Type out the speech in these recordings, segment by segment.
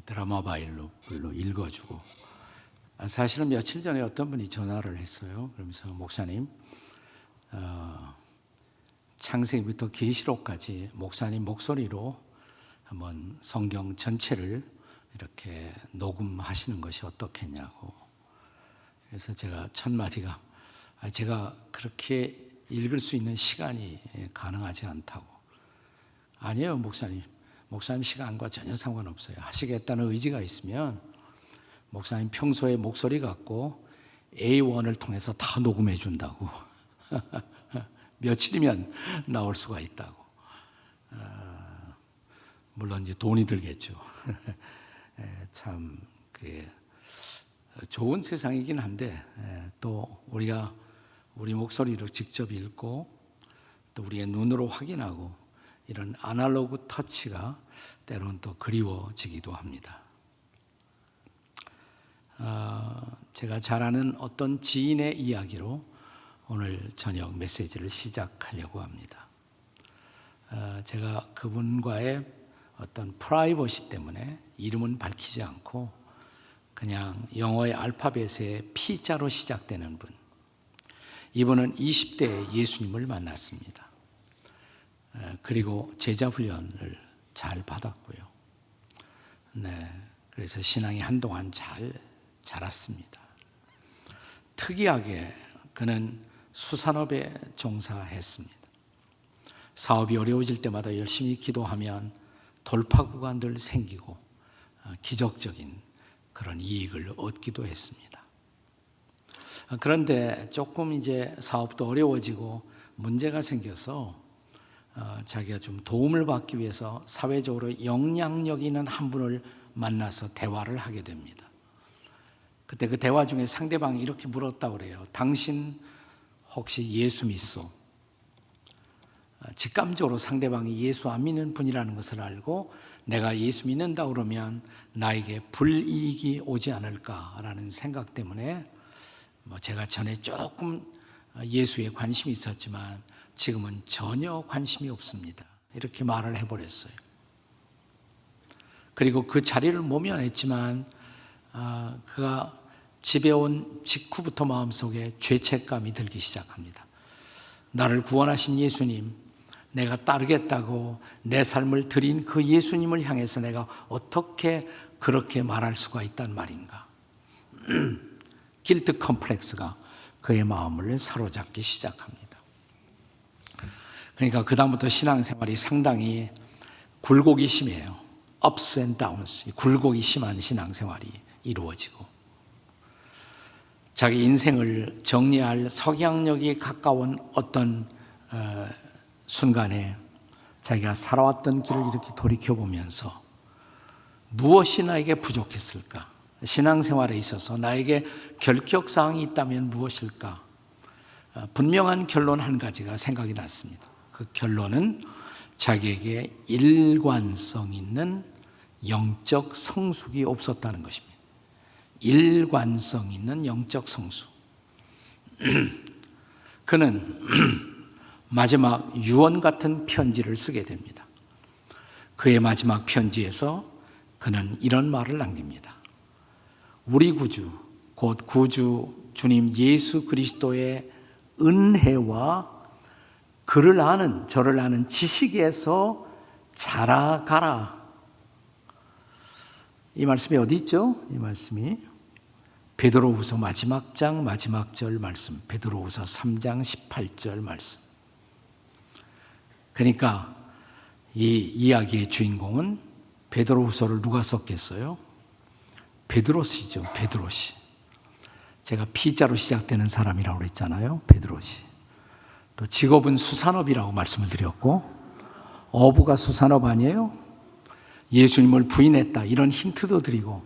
드라마 바이블로 읽어주고, 사실은 며칠 전에 어떤 분이 전화를 했어요. 그러면서 목사님, 창세기부터 계시록까지 목사님 목소리로 한번 성경 전체를 이렇게 녹음하시는 것이 어떻겠냐고. 그래서 제가 첫 마디가 제가 그렇게 읽을 수 있는 시간이 가능하지 않다고. 아니에요, 목사님. 목사님 시간과 전혀 상관없어요. 하시겠다는 의지가 있으면 목사님 평소에 목소리 갖고 A1을 통해서 다 녹음해 준다고. 며칠이면 나올 수가 있다고. 물론 이제 돈이 들겠죠. 참 좋은 세상이긴 한데, 또 우리가 우리 목소리로 직접 읽고 또 우리의 눈으로 확인하고 이런 아날로그 터치가 때로는 또 그리워지기도 합니다. 제가 잘 아는 어떤 지인의 이야기로 오늘 저녁 메시지를 시작하려고 합니다. 제가 그분과의 어떤 프라이버시 때문에 이름은 밝히지 않고 그냥 영어의 알파벳의 P자로 시작되는 분, 이분은 20대에 예수님을 만났습니다. 그리고 제자 훈련을 잘 받았고요. 그래서 신앙이 한동안 잘 자랐습니다. 특이하게 그는 수산업에 종사했습니다. 사업이 어려워질 때마다 열심히 기도하면 돌파구가 늘 생기고 기적적인 그런 이익을 얻기도 했습니다. 그런데 조금 이제 사업도 어려워지고 문제가 생겨서 자기가 좀 도움을 받기 위해서 사회적으로 영향력 있는 한 분을 만나서 대화를 하게 됩니다. 그때 그 대화 중에 상대방이 이렇게 물었다고 그래요. 당신 혹시 예수 믿소? 직감적으로 상대방이 예수 안 믿는 분이라는 것을 알고 내가 예수 믿는다 그러면 나에게 불이익이 오지 않을까라는 생각 때문에 제가 전에 조금 예수에 관심이 있었지만 지금은 전혀 관심이 없습니다. 이렇게 말을 해버렸어요. 그리고 그 자리를 모면했지만 그가 집에 온 직후부터 마음속에 죄책감이 들기 시작합니다. 나를 구원하신 예수님, 내가 따르겠다고 내 삶을 드린 그 예수님을 향해서 내가 어떻게 그렇게 말할 수가 있단 말인가. 길트 컴플렉스가 그의 마음을 사로잡기 시작합니다. 그러니까 그 다음부터 신앙생활이 상당히 굴곡이 심해요. ups and downs, 굴곡이 심한 신앙생활이 이루어지고 자기 인생을 정리할 석양역이 가까운 어떤 순간에 자기가 살아왔던 길을 이렇게 돌이켜보면서 무엇이 나에게 부족했을까? 신앙생활에 있어서 나에게 결격사항이 있다면 무엇일까? 분명한 결론 한 가지가 생각이 났습니다. 그 결론은 자기에게 일관성 있는 영적 성숙이 없었다는 것입니다. 일관성 있는 영적 성숙. 그는 마지막 유언 같은 편지를 쓰게 됩니다. 그의 마지막 편지에서 그는 이런 말을 남깁니다. 우리 구주, 곧 구주 주님 예수 그리스도의 은혜와 그를 아는, 저를 아는 지식에서 자라가라. 이 말씀이 어디 있죠? 이 말씀이 베드로후서 마지막 장 마지막 절 말씀, 베드로후서 3장 18절 말씀. 그러니까 이 이야기의 주인공은 베드로후서를 누가 썼겠어요? 베드로시죠. 베드로시. 제가 P자로 시작되는 사람이라고 그랬잖아요. 베드로시. 또 직업은 수산업이라고 말씀을 드렸고, 어부가 수산업 아니에요? 예수님을 부인했다 이런 힌트도 드리고,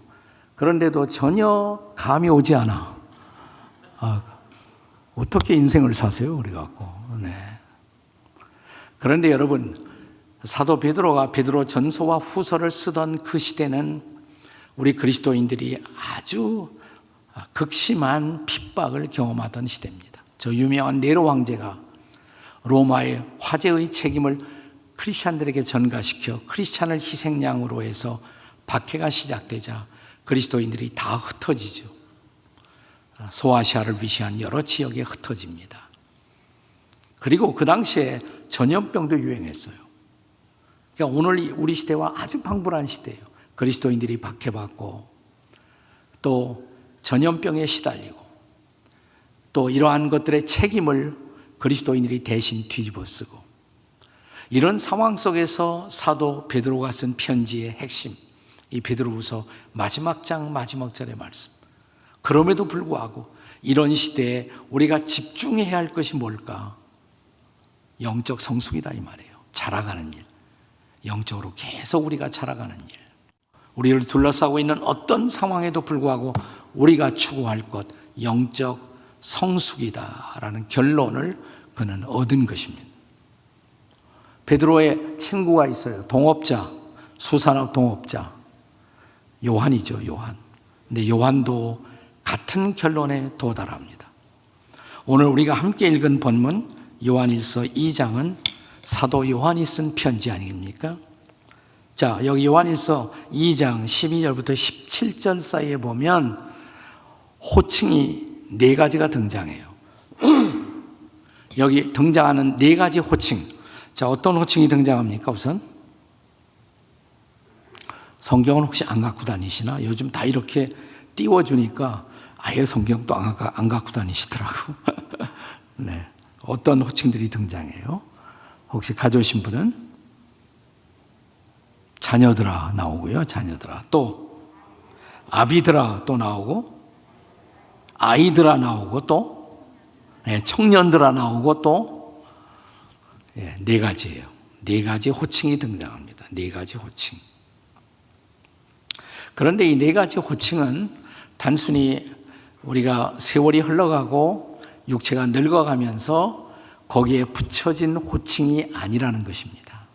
그런데도 전혀 감이 오지 않아. 어떻게 인생을 사세요? 그래갖고. 그런데 여러분, 사도 베드로가 베드로 전서와 후서를 쓰던 그 시대는 우리 그리스도인들이 아주 극심한 핍박을 경험하던 시대입니다. 저 유명한 네로 황제가 로마의 화제의 책임을 크리스찬들에게 전가시켜 크리스찬을 희생양으로 해서 박해가 시작되자 그리스도인들이 다 흩어지죠. 소아시아를 위시한 여러 지역에 흩어집니다. 그리고 그 당시에 전염병도 유행했어요. 그러니까 오늘 우리 시대와 아주 방불한 시대예요. 그리스도인들이 박해받고 또 전염병에 시달리고 또 이러한 것들의 책임을 그리스도인들이 대신 뒤집어 쓰고, 이런 상황 속에서 사도 베드로가 쓴 편지의 핵심, 이 베드로후서 마지막 장 마지막 절의 말씀. 그럼에도 불구하고 이런 시대에 우리가 집중해야 할 것이 뭘까? 영적 성숙이다 이 말이에요. 자라가는 일, 영적으로 계속 우리가 자라가는 일. 우리를 둘러싸고 있는 어떤 상황에도 불구하고 우리가 추구할 것, 영적 성숙이다라는 결론을 그는 얻은 것입니다. 베드로의 친구가 있어요. 동업자, 수산업 동업자 요한이죠. 요한. 근데 요한도 같은 결론에 도달합니다. 오늘 우리가 함께 읽은 본문 요한일서 2장은 사도 요한이 쓴 편지 아닙니까? 자, 여기 요한일서 2장 12절부터 17절 사이에 보면 호칭이 4가지가 등장해요. 여기 등장하는 4가지 호칭. 자, 어떤 호칭이 등장합니까? 우선 성경은 혹시 안 갖고 다니시나? 요즘 다 이렇게 띄워주니까 아예 성경도 안 갖고 다니시더라고. 네, 어떤 호칭들이 등장해요? 혹시 가져오신 분은? 자녀들아 나오고요. 자녀들아. 또 아비들아 또 나오고, 아이들아 나오고, 또 청년들아 나오고, 또 4가지예요. 4가지 호칭이 등장합니다. 4가지 호칭. 그런데 이 4가지 호칭은 단순히 우리가 세월이 흘러가고 육체가 늙어가면서 거기에 붙여진 호칭이 아니라는 것입니다.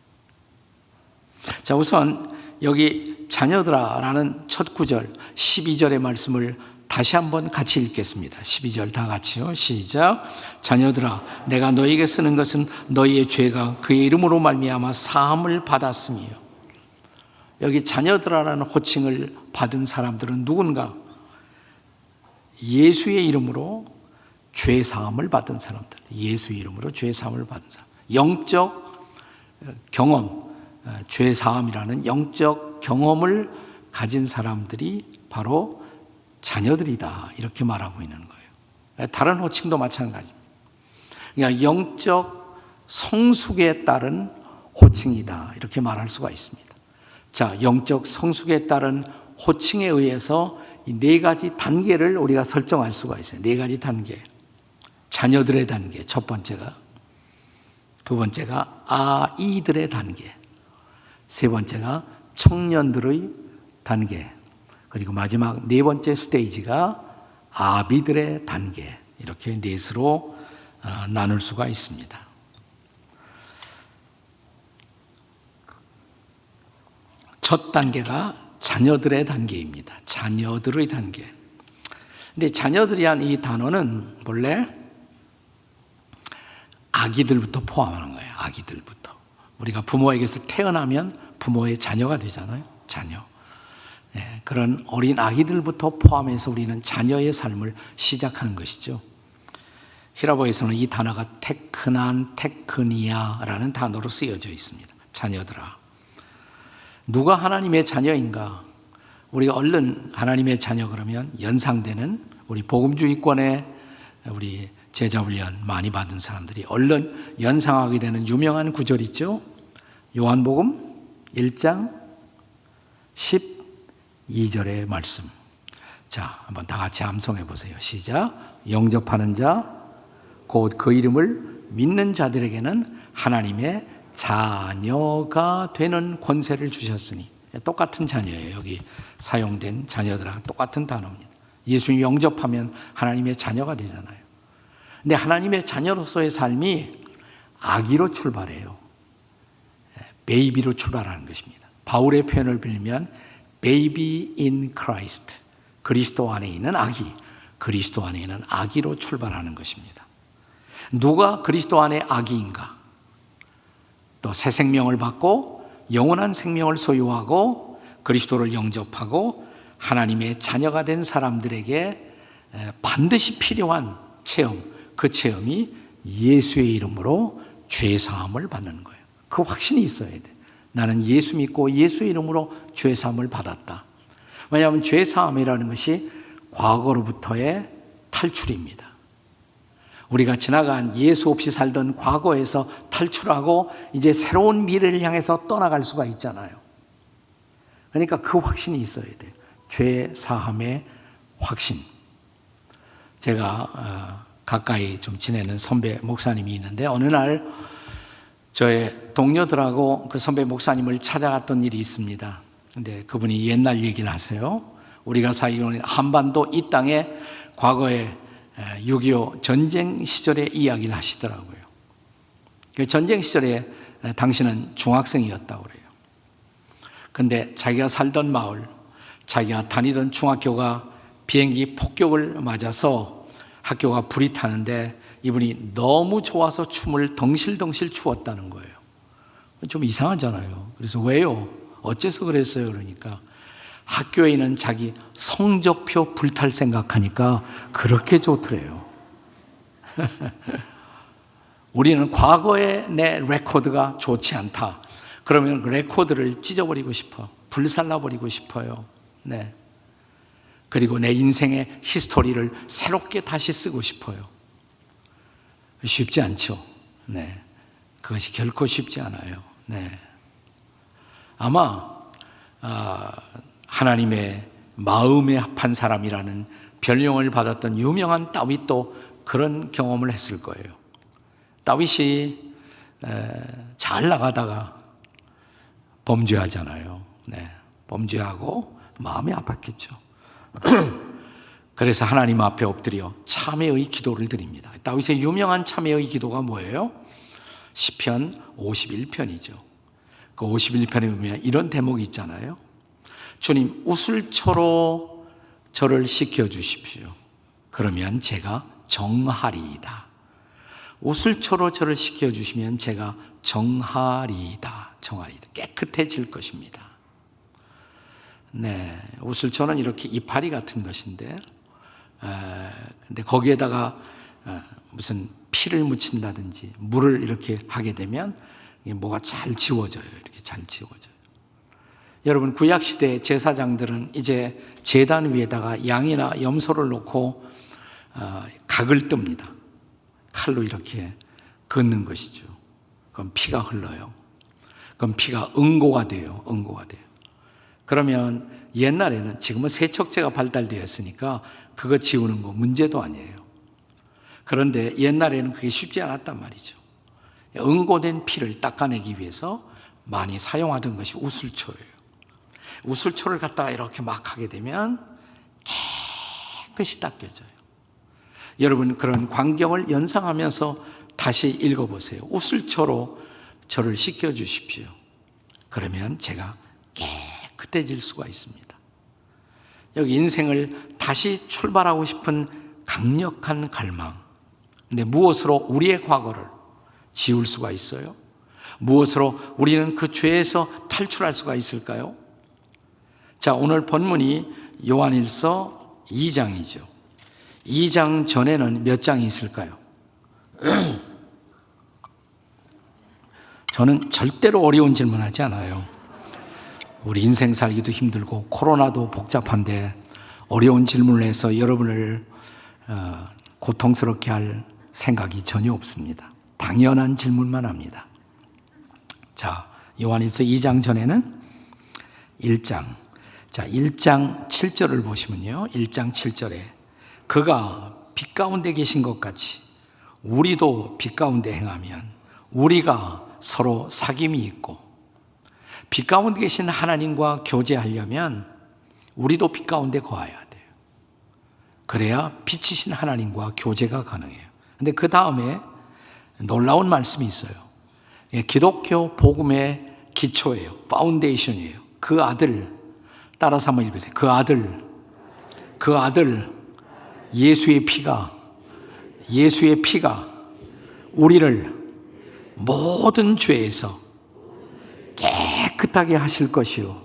자, 우선 여기 자녀들아라는 첫 구절 12절의 말씀을 다시 한번 같이 읽겠습니다. 12절 다 같이요. 시작. 자녀들아, 내가 너희에게 쓰는 것은 너희의 죄가 그의 이름으로 말미암아 사함을 받았음이요. 여기 자녀들아라는 호칭을 받은 사람들은 누군가? 예수의 이름으로 죄 사함을 받은 사람들. 예수의 이름으로 죄 사함을 받은 사람. 영적 경험, 죄 사함이라는 영적 경험을 가진 사람들이 바로 자녀들이다, 이렇게 말하고 있는 거예요. 다른 호칭도 마찬가지입니다. 그러니까 영적 성숙에 따른 호칭이다, 이렇게 말할 수가 있습니다. 자, 영적 성숙에 따른 호칭에 의해서 이 4가지 단계를 우리가 설정할 수가 있어요. 4가지 단계. 자녀들의 단계, 첫 번째가. 두 번째가 아이들의 단계. 세 번째가 청년들의 단계. 그리고 마지막 4번째 스테이지가 아비들의 단계. 이렇게 4수로 나눌 수가 있습니다. 첫 단계가 자녀들의 단계입니다. 자녀들의 단계. 근데 자녀들이란 이 단어는 본래 아기들부터 포함하는 거예요. 아기들부터. 우리가 부모에게서 태어나면 부모의 자녀가 되잖아요. 자녀. 그런 어린 아기들부터 포함해서 우리는 자녀의 삶을 시작하는 것이죠. 히라보에서는 이 단어가 테크난, 테크니아라는 단어로 쓰여져 있습니다. 자녀들아. 누가 하나님의 자녀인가? 우리가 얼른 하나님의 자녀 그러면 연상되는 우리 복음주의권의 우리 제자훈련 많이 받은 사람들이 얼른 연상하게 되는 유명한 구절 있죠? 요한복음 1장 12절의 말씀. 자, 한번 다 같이 암송해 보세요. 시작. 영접하는 자, 곧 그 이름을 믿는 자들에게는 하나님의 자녀가 되는 권세를 주셨으니. 똑같은 자녀예요. 여기 사용된 자녀들랑 똑같은 단어입니다. 예수님 영접하면 하나님의 자녀가 되잖아요. 근데 하나님의 자녀로서의 삶이 아기로 출발해요. 베이비로 출발하는 것입니다. 바울의 표현을 빌면 baby in Christ, 그리스도 안에 있는 아기, 그리스도 안에 있는 아기로 출발하는 것입니다. 누가 그리스도 안에 아기인가? 또 새 생명을 받고 영원한 생명을 소유하고 그리스도를 영접하고 하나님의 자녀가 된 사람들에게 반드시 필요한 체험, 그 체험이 예수의 이름으로 죄 사함을 받는 거예요. 그 확신이 있어야 돼. 나는 예수 믿고 예수의 이름으로 죄 사함을 받았다. 왜냐하면 죄 사함이라는 것이 과거로부터의 탈출입니다. 우리가 지나간 예수 없이 살던 과거에서 탈출하고 이제 새로운 미래를 향해서 떠나갈 수가 있잖아요. 그러니까 그 확신이 있어야 돼요. 죄 사함의 확신. 제가 가까이 좀 지내는 선배 목사님이 있는데 어느 날 저의 동료들하고 그 선배 목사님을 찾아갔던 일이 있습니다. 근데 그분이 옛날 얘기를 하세요. 우리가 살고 있는 한반도 이 땅에 과거에 6.25 전쟁 시절의 이야기를 하시더라고요. 전쟁 시절에 당신은 중학생이었다고 그래요. 근데 자기가 살던 마을, 자기가 다니던 중학교가 비행기 폭격을 맞아서 학교가 불이 타는데 이분이 너무 좋아서 춤을 덩실덩실 추었다는 거예요. 좀 이상하잖아요. 그래서 왜요? 어째서 그랬어요? 그러니까 학교에 있는 자기 성적표 불탈 생각하니까 그렇게 좋더래요. 우리는 과거의 내 레코드가 좋지 않다. 그러면 그 레코드를 찢어버리고 싶어. 불살라버리고 싶어요. 네. 그리고 내 인생의 히스토리를 새롭게 다시 쓰고 싶어요. 쉽지 않죠. 네. 그것이 결코 쉽지 않아요. 네. 아마 하나님의 마음에 합한 사람이라는 별명을 받았던 유명한 다윗도 그런 경험을 했을 거예요. 다윗이 잘 나가다가 범죄하잖아요. 네. 범죄하고 마음이 아팠겠죠. 그래서 하나님 앞에 엎드려 참회의 기도를 드립니다. 다윗의 유명한 참회의 기도가 뭐예요? 시편 51편이죠. 그 51편에 보면 이런 대목이 있잖아요. 주님, 우슬초로 저를 씻겨주십시오. 그러면 제가 정하리이다. 우슬초로 저를 씻겨주시면 제가 정하리이다. 정하리이다. 깨끗해질 것입니다. 네, 우슬초는 이렇게 이파리 같은 것인데, 근데 거기에다가 무슨 피를 묻힌다든지 물을 이렇게 하게 되면 뭐가 잘 지워져요. 이렇게 잘 지워져요. 여러분, 구약시대 제사장들은 이제 제단 위에다가 양이나 염소를 놓고 각을 뜹니다. 칼로 이렇게 긋는 것이죠. 그럼 피가 흘러요. 그럼 피가 응고가 돼요. 응고가 돼요. 그러면 옛날에는, 지금은 세척제가 발달되었으니까 그거 지우는 거 문제도 아니에요. 그런데 옛날에는 그게 쉽지 않았단 말이죠. 응고된 피를 닦아내기 위해서 많이 사용하던 것이 우슬초예요. 우슬초를 갖다가 이렇게 막 하게 되면 깨끗이 닦여져요. 여러분, 그런 광경을 연상하면서 다시 읽어보세요. 우슬초로 저를 씻겨주십시오. 그러면 제가 깨끗해질 수가 있습니다. 여기 인생을 다시 출발하고 싶은 강력한 갈망. 근데 무엇으로 우리의 과거를 지울 수가 있어요? 무엇으로 우리는 그 죄에서 탈출할 수가 있을까요? 자, 오늘 본문이 요한일서 2장이죠. 2장 전에는 몇 장이 있을까요? 저는 절대로 어려운 질문하지 않아요. 우리 인생 살기도 힘들고 코로나도 복잡한데 어려운 질문을 해서 여러분을 고통스럽게 할 생각이 전혀 없습니다. 당연한 질문만 합니다. 자, 요한일서 2장 전에는 1장. 자, 1장 7절을 보시면요. 1장 7절에 그가 빛 가운데 계신 것 같이 우리도 빛 가운데 행하면 우리가 서로 사귐이 있고, 빛 가운데 계신 하나님과 교제하려면 우리도 빛 가운데 거해야 돼요. 그래야 빛이신 하나님과 교제가 가능해요. 근데 그 다음에 놀라운 말씀이 있어요. 기독교 복음의 기초예요. 파운데이션이에요. 그 아들, 따라서 한번 읽으세요. 그 아들 예수의 피가 우리를 모든 죄에서 깨끗하게 하실 것이요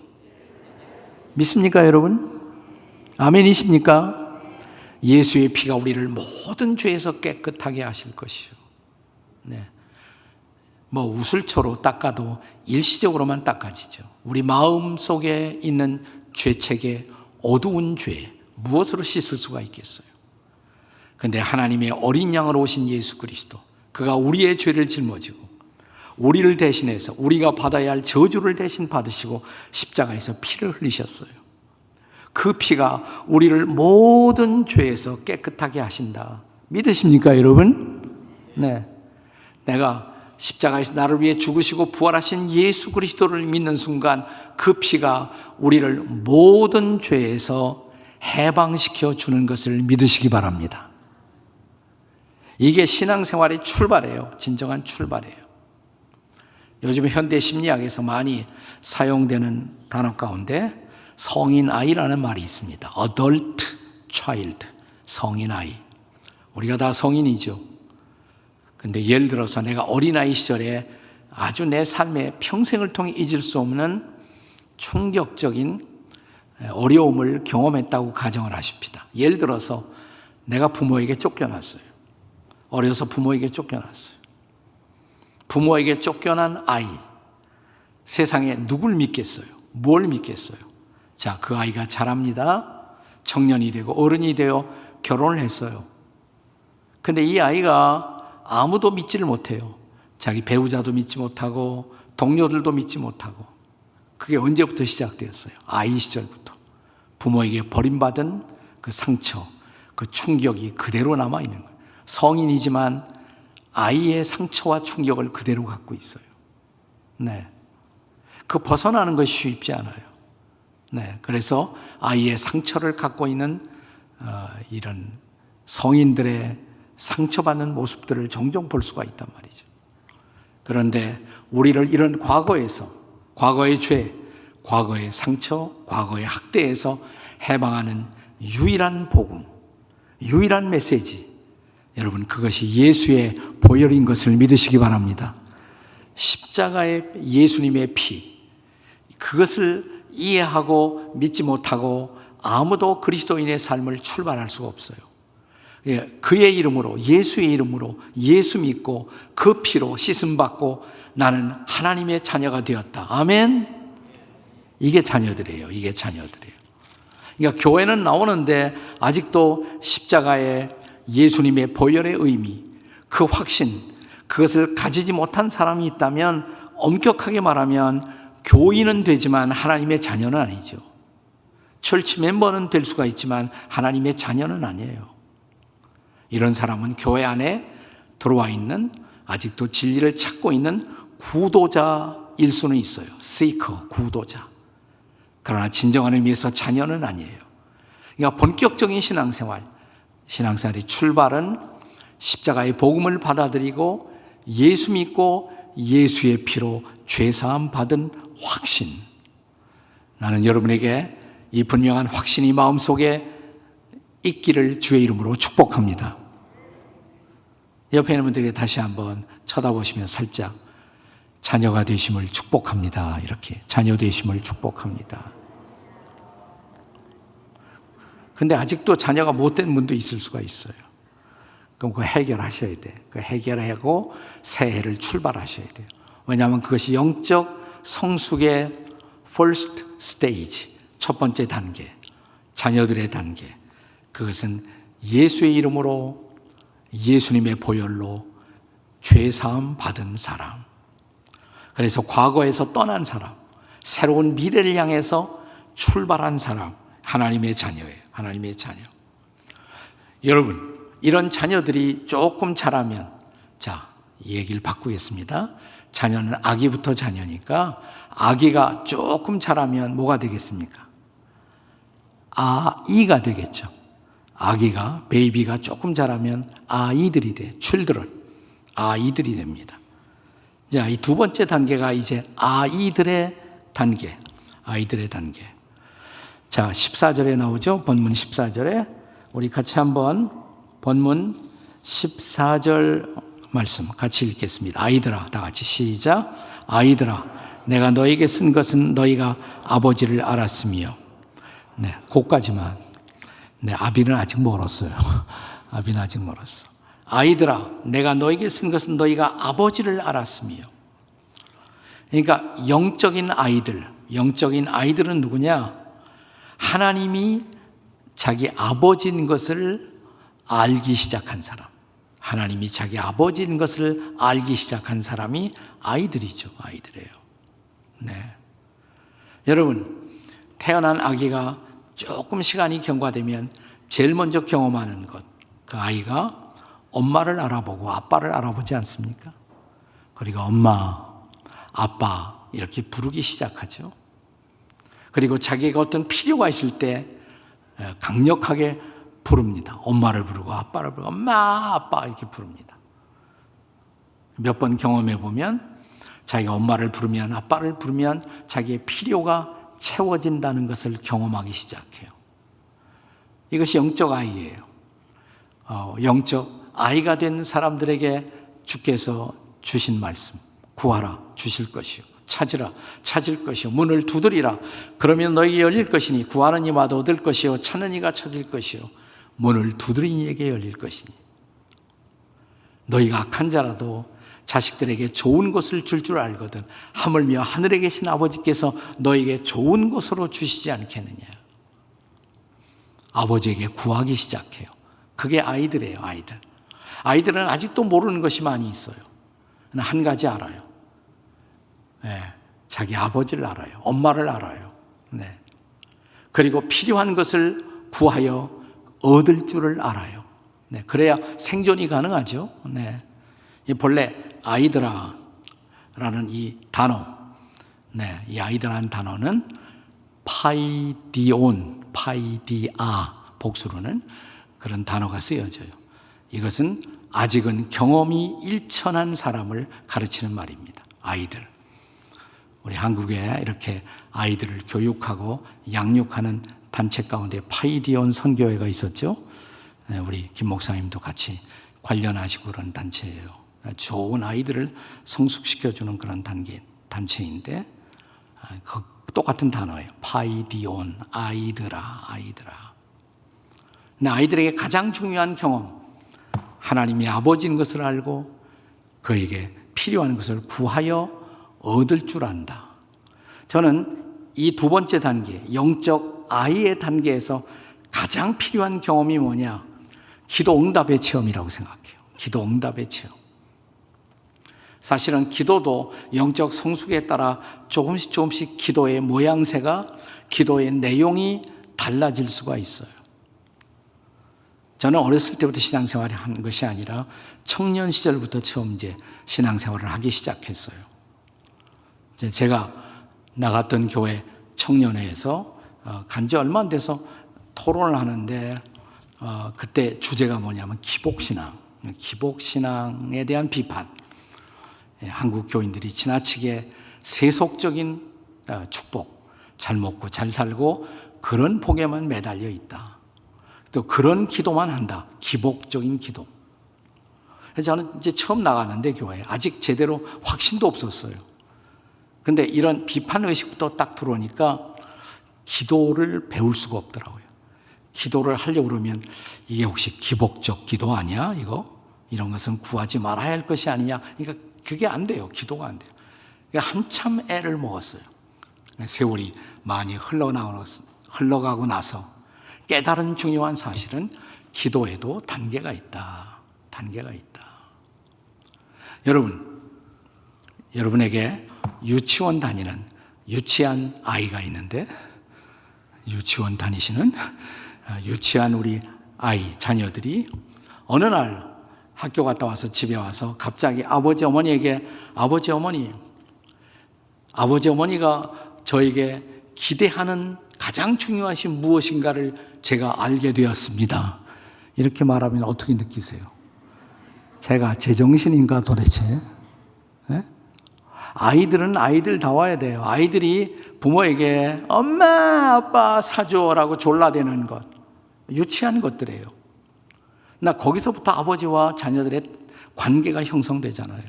믿습니까, 여러분? 아멘이십니까? 예수의 피가 우리를 모든 죄에서 깨끗하게 하실 것이요. 네. 뭐 우슬초로 닦아도 일시적으로만 닦아지죠. 우리 마음 속에 있는 죄책의 어두운 죄, 무엇으로 씻을 수가 있겠어요? 그런데 하나님의 어린 양으로 오신 예수 그리스도, 그가 우리의 죄를 짊어지고 우리를 대신해서 우리가 받아야 할 저주를 대신 받으시고 십자가에서 피를 흘리셨어요. 그 피가 우리를 모든 죄에서 깨끗하게 하신다. 믿으십니까, 여러분? 네. 내가 십자가에서 나를 위해 죽으시고 부활하신 예수 그리스도를 믿는 순간 그 피가 우리를 모든 죄에서 해방시켜 주는 것을 믿으시기 바랍니다. 이게 신앙생활의 출발이에요. 진정한 출발이에요. 요즘 현대 심리학에서 많이 사용되는 단어 가운데 성인 아이라는 말이 있습니다. adult child, 성인 아이. 우리가 다 성인이죠. 근데 예를 들어서 내가 어린아이 시절에 아주 내 삶의 평생을 통해 잊을 수 없는 충격적인 어려움을 경험했다고 가정을 하십시다. 예를 들어서 내가 부모에게 쫓겨났어요. 어려서 부모에게 쫓겨났어요. 부모에게 쫓겨난 아이. 세상에 누굴 믿겠어요? 뭘 믿겠어요? 자, 그 아이가 자랍니다. 청년이 되고 어른이 되어 결혼을 했어요. 근데 이 아이가 아무도 믿지를 못해요. 자기 배우자도 믿지 못하고 동료들도 믿지 못하고. 그게 언제부터 시작되었어요? 아이 시절부터. 부모에게 버림받은 그 상처, 그 충격이 그대로 남아있는 거예요. 성인이지만 아이의 상처와 충격을 그대로 갖고 있어요. 네. 그 벗어나는 것이 쉽지 않아요. 네. 그래서 아이의 상처를 갖고 있는 이런 성인들의 상처받는 모습들을 종종 볼 수가 있단 말이죠. 그런데 우리를 이런 과거에서, 과거의 죄, 과거의 상처, 과거의 학대에서 해방하는 유일한 복음, 유일한 메시지, 여러분 그것이 예수의 보혈인 것을 믿으시기 바랍니다. 십자가의 예수님의 피, 그것을 이해하고 믿지 못하고 아무도 그리스도인의 삶을 출발할 수가 없어요. 그의 이름으로, 예수의 이름으로 예수 믿고 그 피로 씻음받고 나는 하나님의 자녀가 되었다. 아멘. 이게 자녀들이에요. 이게 자녀들이에요. 그러니까 교회는 나오는데 아직도 십자가의 예수님의 보혈의 의미, 그 확신, 그것을 가지지 못한 사람이 있다면 엄격하게 말하면 교인은 되지만 하나님의 자녀는 아니죠. 철치 멤버는 될 수가 있지만 하나님의 자녀는 아니에요. 이런 사람은 교회 안에 들어와 있는, 아직도 진리를 찾고 있는 구도자일 수는 있어요. seeker, 구도자. 그러나 진정한 의미에서 자녀는 아니에요. 그러니까 본격적인 신앙생활의 출발은 십자가의 복음을 받아들이고 예수 믿고 예수의 피로 죄사함 받은 확신. 나는 여러분에게 이 분명한 확신이 마음속에 있기를 주의 이름으로 축복합니다. 옆에 있는 분들에게 다시 한번 쳐다보시면 살짝 자녀가 되심을 축복합니다. 이렇게 자녀 되심을 축복합니다. 근데 아직도 자녀가 못된 분도 있을 수가 있어요. 그럼 그거 해결하셔야 돼. 그 해결하고 새해를 출발하셔야 돼요. 왜냐하면 그것이 영적 성숙의 first stage, 첫 번째 단계, 자녀들의 단계. 그것은 예수의 이름으로 예수님의 보혈로 죄사함 받은 사람. 그래서 과거에서 떠난 사람, 새로운 미래를 향해서 출발한 사람, 하나님의 자녀예요. 하나님의 자녀. 여러분, 이런 자녀들이 조금 자라면, 자, 얘기를 바꾸겠습니다. 자녀는 아기부터 자녀니까 아기가 조금 자라면 뭐가 되겠습니까? 아이가 되겠죠. 아기가, 베이비가 조금 자라면 아이들이 돼. children, 아이들이 됩니다. 자, 이 두 번째 단계가 이제 아이들의 단계, 아이들의 단계. 자, 14절에 나오죠. 본문 14절에 우리 같이 한번 본문 14절 말씀 같이 읽겠습니다. 아이들아, 다 같이 시작. 아이들아, 내가 너에게 쓴 것은 너희가 아버지를 알았으며 네, 그까지만. 네, 아비는 아직 멀었어요. 아비는 아직 멀었어. 아이들아, 내가 너에게 쓴 것은 너희가 아버지를 알았으며. 그러니까 영적인 아이들은 누구냐? 하나님이 자기 아버지인 것을 알기 시작한 사람. 하나님이 자기 아버지인 것을 알기 시작한 사람이 아이들이죠. 아이들이에요. 네. 여러분, 태어난 아기가 조금 시간이 경과되면 제일 먼저 경험하는 것, 그 아이가 엄마를 알아보고 아빠를 알아보지 않습니까? 그리고 엄마, 아빠 이렇게 부르기 시작하죠. 그리고 자기가 어떤 필요가 있을 때 강력하게 부릅니다. 엄마를 부르고 아빠를 부르고 엄마, 아빠 이렇게 부릅니다. 몇 번 경험해 보면 자기가 엄마를 부르면 아빠를 부르면 자기의 필요가 채워진다는 것을 경험하기 시작해요. 이것이 영적 아이예요. 영적 아이가 된 사람들에게 주께서 주신 말씀, 구하라 주실 것이요, 찾으라 찾을 것이요, 문을 두드리라 그러면 너희에게 열릴 것이니, 구하는 이마다 얻을 것이요, 찾는 이가 찾을 것이요, 문을 두드리는 이에게 열릴 것이니. 너희가 악한 자라도 자식들에게 좋은 것을 줄 알거든 하물며 하늘에 계신 아버지께서 너에게 좋은 것으로 주시지 않겠느냐. 아버지에게 구하기 시작해요. 그게 아이들이에요. 아이들은 아직도 모르는 것이 많이 있어요. 한 가지 알아요. 네, 자기 아버지를 알아요. 엄마를 알아요. 네. 그리고 필요한 것을 구하여 얻을 줄을 알아요. 네, 그래야 생존이 가능하죠. 네. 본래 아이들아 라는 이 단어, 네, 이 아이들아라는 단어는 파이디아 복수로는 그런 단어가 쓰여져요. 이것은 아직은 경험이 일천한 사람을 가르치는 말입니다. 아이들. 우리 한국에 이렇게 아이들을 교육하고 양육하는 단체 가운데 파이디온 선교회가 있었죠. 네, 우리 김 목사님도 같이 관련하시고 그런 단체예요. 좋은 아이들을 성숙시켜주는 그런 단체인데 똑같은 단어예요. 파이디온, 아이들아. 근데 아이들에게 가장 중요한 경험, 하나님이 아버지인 것을 알고 그에게 필요한 것을 구하여 얻을 줄 안다. 저는 이 두 번째 단계, 영적 아이의 단계에서 가장 필요한 경험이 뭐냐? 기도 응답의 체험이라고 생각해요. 기도 응답의 체험. 사실은 기도도 영적 성숙에 따라 조금씩 기도의 모양새가, 기도의 내용이 달라질 수가 있어요. 저는 어렸을 때부터 신앙생활을 한 것이 아니라 청년 시절부터 처음 이제 신앙생활을 하기 시작했어요. 제가 나갔던 교회 청년회에서 간지 얼마 안 돼서 토론을 하는데 그때 주제가 뭐냐면 기복신앙에 대한 비판. 한국 교인들이 지나치게 세속적인 축복, 잘 먹고 잘 살고 그런 복에만 매달려 있다. 또 그런 기도만 한다. 기복적인 기도. 그래서 저는 이제 처음 나갔는데 교회에 아직 제대로 확신도 없었어요. 근데 이런 비판 의식부터 딱 들어오니까 기도를 배울 수가 없더라고요. 기도를 하려고 그러면 이게 혹시 기복적 기도 아니야? 이런 것은 구하지 말아야 할 것이 아니냐? 그러니까 그게 안 돼요. 기도가 안 돼요. 그러니까 한참 애를 먹었어요. 세월이 많이 흘러가고 나서 깨달은 중요한 사실은 기도에도 단계가 있다. 여러분에게 유치원 다니는 유치한 아이가 있는데, 유치원 다니시는 유치한 우리 자녀들이 어느 날 학교 갔다 와서 집에 와서 갑자기 아버지 어머니가 저에게 기대하는 가장 중요하신 무엇인가를 제가 알게 되었습니다. 이렇게 말하면 어떻게 느끼세요? 제가 제정신인가 도대체? 네? 아이들은 아이들다워야 돼요. 아이들이 부모에게 엄마, 아빠 사줘라고 졸라대는 것, 유치한 것들이에요. 나 거기서부터 아버지와 자녀들의 관계가 형성되잖아요.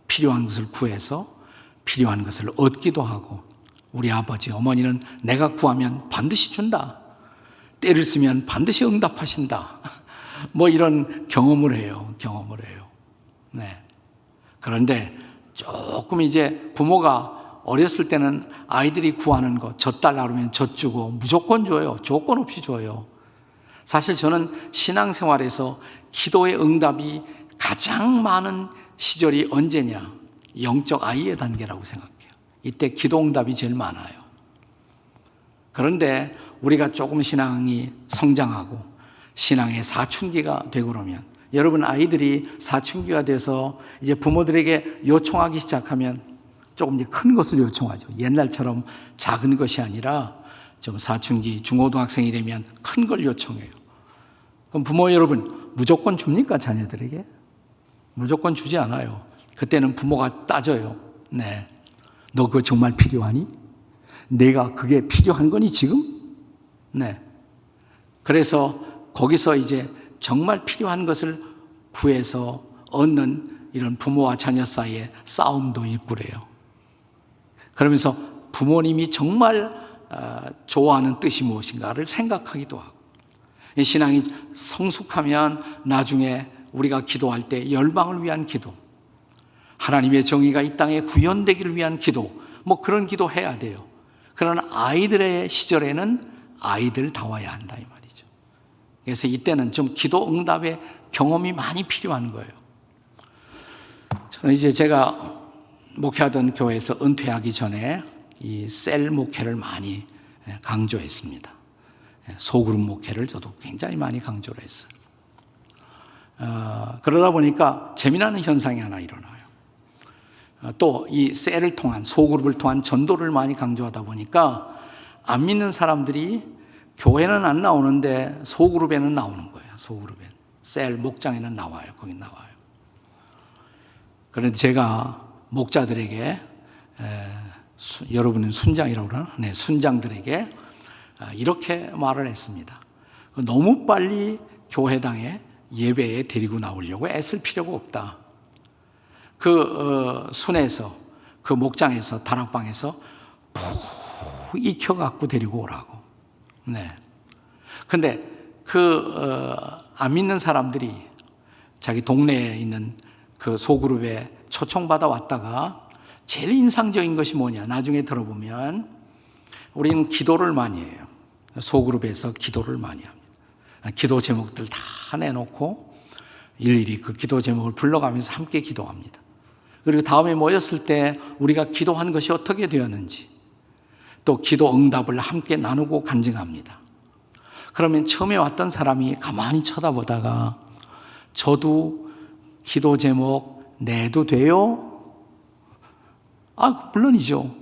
필요한 것을 구해서 필요한 것을 얻기도 하고 우리 아버지, 어머니는 내가 구하면 반드시 준다. 때를 쓰면 반드시 응답하신다. 뭐 이런 경험을 해요. 네. 그런데 조금 이제 부모가 어렸을 때는 아이들이 구하는 거, 젖달라 그러면 젖 주고 무조건 줘요. 조건 없이 줘요. 사실 저는 신앙생활에서 기도의 응답이 가장 많은 시절이 언제냐? 영적 아이의 단계라고 생각해요. 이때 기도 응답이 제일 많아요. 그런데 우리가 조금 신앙이 성장하고 신앙의 사춘기가 되고 그러면, 여러분 아이들이 사춘기가 돼서 이제 부모들에게 요청하기 시작하면 조금 이제 큰 것을 요청하죠. 옛날처럼 작은 것이 아니라 좀 사춘기, 중고등학생이 되면 큰 걸 요청해요. 그럼 부모 여러분 무조건 줍니까? 자녀들에게? 무조건 주지 않아요. 그때는 부모가 따져요. 네, 너 그거 정말 필요하니? 내가 그게 필요한 거니 지금? 네. 그래서 거기서 이제 정말 필요한 것을 구해서 얻는 이런 부모와 자녀 사이에 싸움도 있고 그래요. 그러면서 부모님이 정말 좋아하는 뜻이 무엇인가를 생각하기도 하고, 신앙이 성숙하면 나중에 우리가 기도할 때 열방을 위한 기도, 하나님의 정의가 이 땅에 구현되기를 위한 기도, 뭐 그런 기도 해야 돼요. 그러나 아이들의 시절에는 아이들다워야 한다 이 말이죠. 그래서 이때는 좀 기도 응답의 경험이 많이 필요한 거예요. 저는 이제 제가 목회하던 교회에서 은퇴하기 전에 이 셀 목회를 많이 강조했습니다. 소그룹 목회를 저도 굉장히 많이 강조를 했어요. 그러다 보니까 재미나는 현상이 하나 일어나요. 또 이 셀을 통한, 소그룹을 통한 전도를 많이 강조하다 보니까 안 믿는 사람들이 교회는 안 나오는데 소그룹에는 나오는 거예요. 소그룹에, 셀 목장에는 나와요. 거기 나와요. 그런데 제가 목자들에게, 여러분은 순장이라고 그러나? 네, 순장들에게 이렇게 말을 했습니다. 너무 빨리 교회당에 예배에 데리고 나오려고 애쓸 필요가 없다. 그 순에서, 그 목장에서, 다락방에서 푹 익혀갖고 데리고 오라고. 네. 근데 안 믿는 사람들이 자기 동네에 있는 그 소그룹에 초청받아 왔다가 제일 인상적인 것이 뭐냐? 나중에 들어보면 우리는 기도를 많이 해요. 소그룹에서 기도를 많이 합니다. 기도 제목들 다 내놓고 일일이 그 기도 제목을 불러가면서 함께 기도합니다. 그리고 다음에 모였을 때 우리가 기도한 것이 어떻게 되었는지, 또 기도 응답을 함께 나누고 간증합니다. 그러면 처음에 왔던 사람이 가만히 쳐다보다가 저도 기도 제목 내도 돼요? 물론이죠.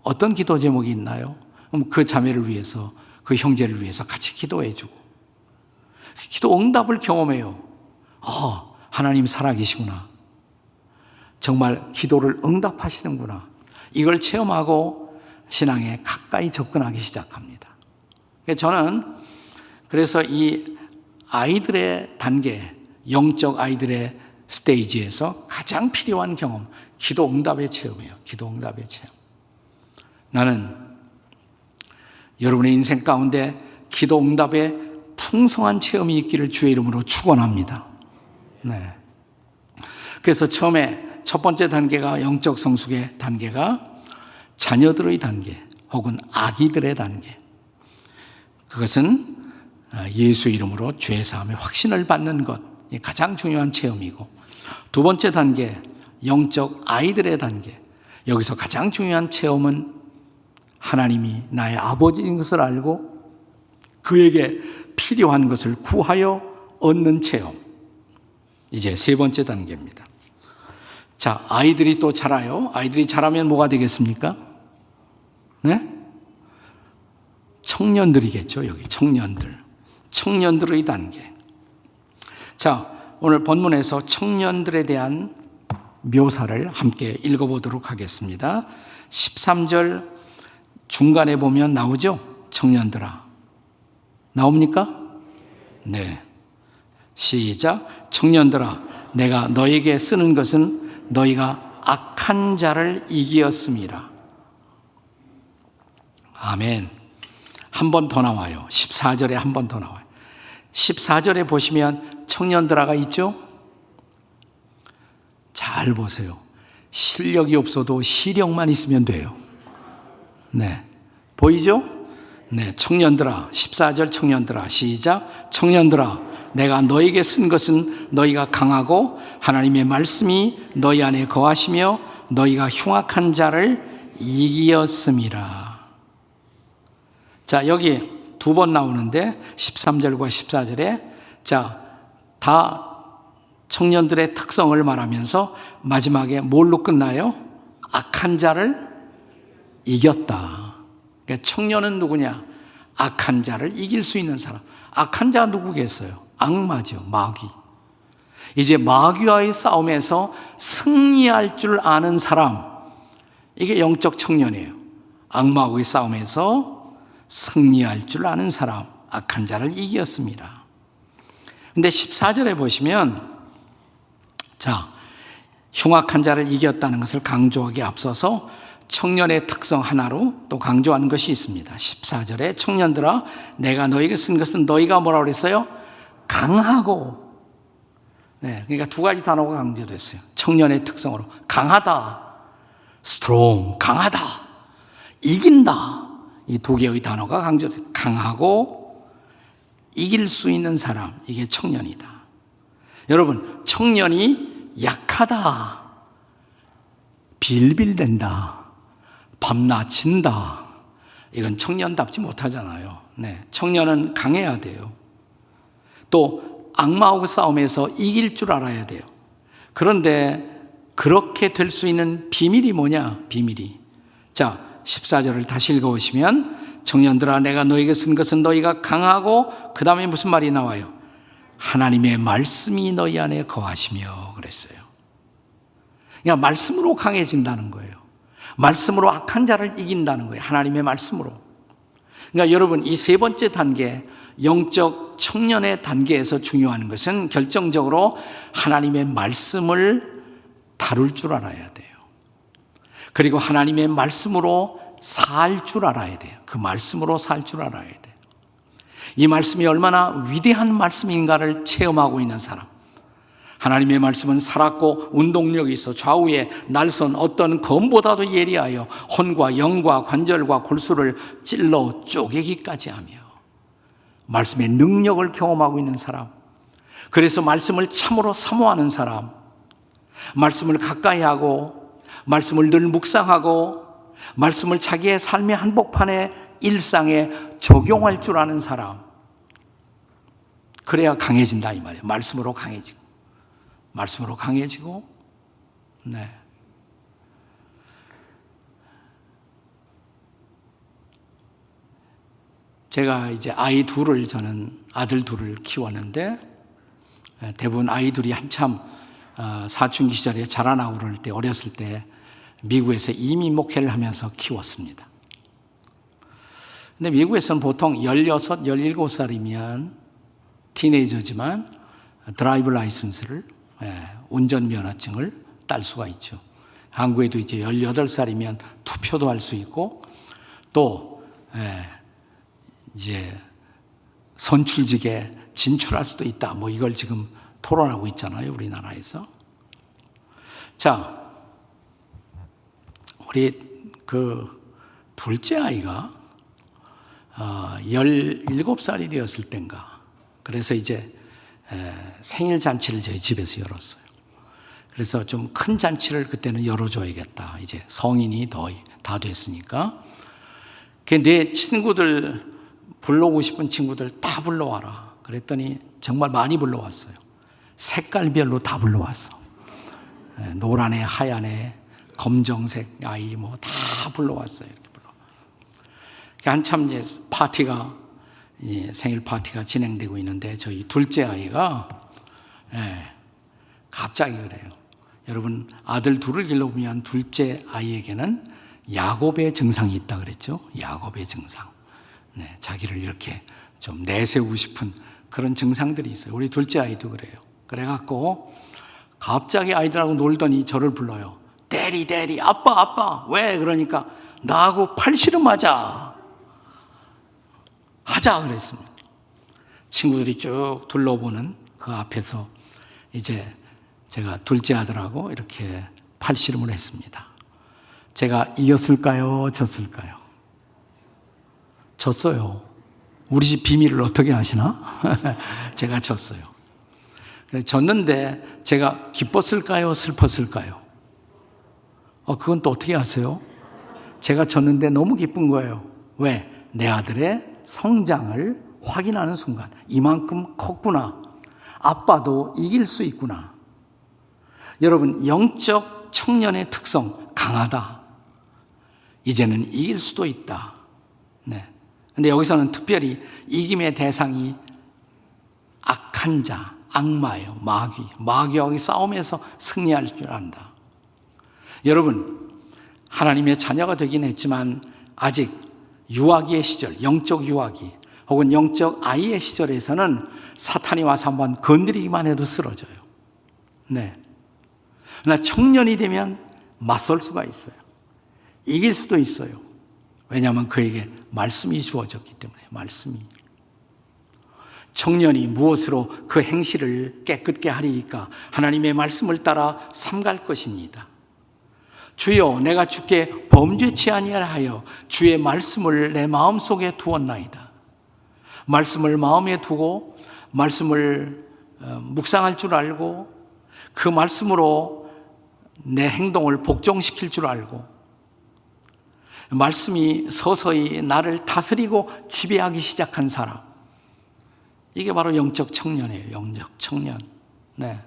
어떤 기도 제목이 있나요? 그럼 그 자매를 위해서, 그 형제를 위해서 같이 기도해주고, 기도 응답을 경험해요. 하나님 살아계시구나. 정말 기도를 응답하시는구나. 이걸 체험하고 신앙에 가까이 접근하기 시작합니다. 저는 그래서 이 아이들의 단계, 영적 아이들의 스테이지에서 가장 필요한 경험, 기도 응답의 체험이에요. 기도 응답의 체험. 나는 여러분의 인생 가운데 기도 응답의 풍성한 체험이 있기를 주의 이름으로 축원합니다. 네. 그래서 처음에 첫 번째 단계가, 영적 성숙의 단계가 자녀들의 단계 혹은 아기들의 단계. 그것은 예수 이름으로 죄 사함의 확신을 받는 것, 가장 중요한 체험이고, 두 번째 단계, 영적 아이들의 단계. 여기서 가장 중요한 체험은 하나님이 나의 아버지인 것을 알고 그에게 필요한 것을 구하여 얻는 체험. 이제 세 번째 단계입니다. 자, 아이들이 또 자라요. 아이들이 자라면 뭐가 되겠습니까? 네? 청년들이겠죠. 여기 청년들. 청년들의 단계. 자, 오늘 본문에서 청년들에 대한 묘사를 함께 읽어보도록 하겠습니다. 13절 중간에 보면 나오죠? 청년들아. 나옵니까? 네. 시작. 청년들아, 내가 너에게 쓰는 것은 너희가 악한 자를 이기었음이라. 아멘. 한 번 더 나와요. 14절에 한 번 더 나와요. 14절에 보시면 청년들아가 있죠? 잘 보세요. 실력이 없어도 시력만 있으면 돼요. 네. 보이죠? 네. 청년들아. 14절 청년들아. 시작. 청년들아. 내가 너에게 쓴 것은 너희가 강하고 하나님의 말씀이 너희 안에 거하시며 너희가 흉악한 자를 이기었음이라. 자, 여기 두 번 나오는데 13절과 14절에 자, 다 청년들의 특성을 말하면서 마지막에 뭘로 끝나요? 악한 자를 이겼다. 그러니까 청년은 누구냐? 악한 자를 이길 수 있는 사람. 악한 자가 누구겠어요? 악마죠. 마귀. 이제 마귀와의 싸움에서 승리할 줄 아는 사람, 이게 영적 청년이에요. 악마와의 싸움에서 승리할 줄 아는 사람, 악한 자를 이겼습니다. 근데 14절에 보시면 자, 흉악한 자를 이겼다는 것을 강조하기 앞서서 청년의 특성 하나로 또 강조하는 것이 있습니다. 14절에 청년들아 내가 너에게 쓴 것은 너희가 뭐라고 그랬어요? 강하고. 네, 그러니까 두 가지 단어가 강조됐어요. 청년의 특성으로 강하다, strong, 강하다, 이긴다. 이 두 개의 단어가 강조돼요. 강하고 이길 수 있는 사람, 이게 청년이다. 여러분, 청년이 약하다, 빌빌댄다, 밤낮친다, 이건 청년답지 못하잖아요. 네, 청년은 강해야 돼요. 또 악마하고 싸움에서 이길 줄 알아야 돼요. 그런데 그렇게 될 수 있는 비밀이 뭐냐? 비밀이. 자, 14절을 다시 읽어보시면 청년들아 내가 너에게 쓴 것은 너희가 강하고 그 다음에 무슨 말이 나와요? 하나님의 말씀이 너희 안에 거하시며 그랬어요. 그러니까 말씀으로 강해진다는 거예요. 말씀으로 악한 자를 이긴다는 거예요. 하나님의 말씀으로. 그러니까 여러분, 이 세 번째 단계, 영적 청년의 단계에서 중요한 것은 결정적으로 하나님의 말씀을 다룰 줄 알아야 돼요. 그리고 하나님의 말씀으로 살 줄 알아야 돼요. 그 말씀으로 살 줄 알아야 돼요. 이 말씀이 얼마나 위대한 말씀인가를 체험하고 있는 사람. 하나님의 말씀은 살았고 운동력이 있어 좌우에 날선 어떤 검보다도 예리하여 혼과 영과 관절과 골수를 찔러 쪼개기까지 하며 말씀의 능력을 경험하고 있는 사람. 그래서 말씀을 참으로 사모하는 사람. 말씀을 가까이 하고 말씀을 늘 묵상하고 말씀을 자기의 삶의 한복판에 일상에 적용할 줄 아는 사람. 그래야 강해진다 이 말이에요. 말씀으로 강해지고 말씀으로 강해지고. 네. 제가 이제 저는 아들 둘을 키웠는데 대부분 아이들이 한참 사춘기 시절에 자라나고 그럴 때 어렸을 때 미국에서 이민 목회를 하면서 키웠습니다. 근데 미국에서는 보통 16, 17살이면 티네이저지만 드라이브 라이선스를 운전면허증을 딸 수가 있죠. 한국에도 이제 18살이면 투표도 할 수 있고 또 이제 선출직에 진출할 수도 있다. 뭐 이걸 지금 토론하고 있잖아요, 우리나라에서. 자, 우리 그 둘째 아이가 17살이 되었을 땐가. 그래서 이제 생일 잔치를 저희 집에서 열었어요. 그래서 좀 큰 잔치를 그때는 열어줘야겠다. 이제 성인이 다 됐으니까. 내 친구들, 불러오고 싶은 친구들 다 불러와라. 그랬더니 정말 많이 불러왔어요. 색깔별로 다 불러왔어. 노란애, 하얀애, 검정색 아이 뭐 다 불러왔어요. 이렇게 한참 이제 생일 파티가 진행되고 있는데 저희 둘째 아이가 갑자기 그래요. 여러분, 아들 둘을 길러보면 둘째 아이에게는 야곱의 증상이 있다 그랬죠. 야곱의 증상. 네, 자기를 이렇게 좀 내세우고 싶은 그런 증상들이 있어요. 우리 둘째 아이도 그래요. 그래갖고 갑자기 아이들하고 놀더니 저를 불러요. 대리, 아빠. 왜? 그러니까 나하고 팔씨름하자. 하자 그랬습니다. 친구들이 쭉 둘러보는 그 앞에서 이제 제가 둘째 아들하고 이렇게 팔씨름을 했습니다. 제가 이겼을까요? 졌을까요? 졌어요. 우리 집 비밀을 어떻게 아시나? 제가 졌어요. 졌는데 제가 기뻤을까요? 슬펐을까요? 그건 또 어떻게 아세요? 제가 졌는데 너무 기쁜 거예요. 왜? 내 아들의 성장을 확인하는 순간 이만큼 컸구나. 아빠도 이길 수 있구나. 여러분, 영적 청년의 특성 강하다. 이제는 이길 수도 있다. 네. 근데 여기서는 특별히 이김의 대상이 악한 자, 악마예요. 마귀와 싸움에서 승리할 줄 안다. 여러분, 하나님의 자녀가 되긴 했지만 아직 유아기의 시절, 영적 유아기 혹은 영적 아이의 시절에서는 사탄이 와서 한번 건드리기만 해도 쓰러져요. 네. 그러나 청년이 되면 맞설 수가 있어요. 이길 수도 있어요. 왜냐하면 그에게 말씀이 주어졌기 때문에. 말씀이. 청년이 무엇으로 그 행실을 깨끗게 하리이까? 하나님의 말씀을 따라 삼갈 것입니다. 주여, 내가 주께 범죄치 아니하라 하여 주의 말씀을 내 마음속에 두었나이다. 말씀을 마음에 두고 말씀을 묵상할 줄 알고 그 말씀으로 내 행동을 복종시킬 줄 알고 말씀이 서서히 나를 다스리고 지배하기 시작한 사람, 이게 바로 영적 청년이에요. 영적 청년. 네.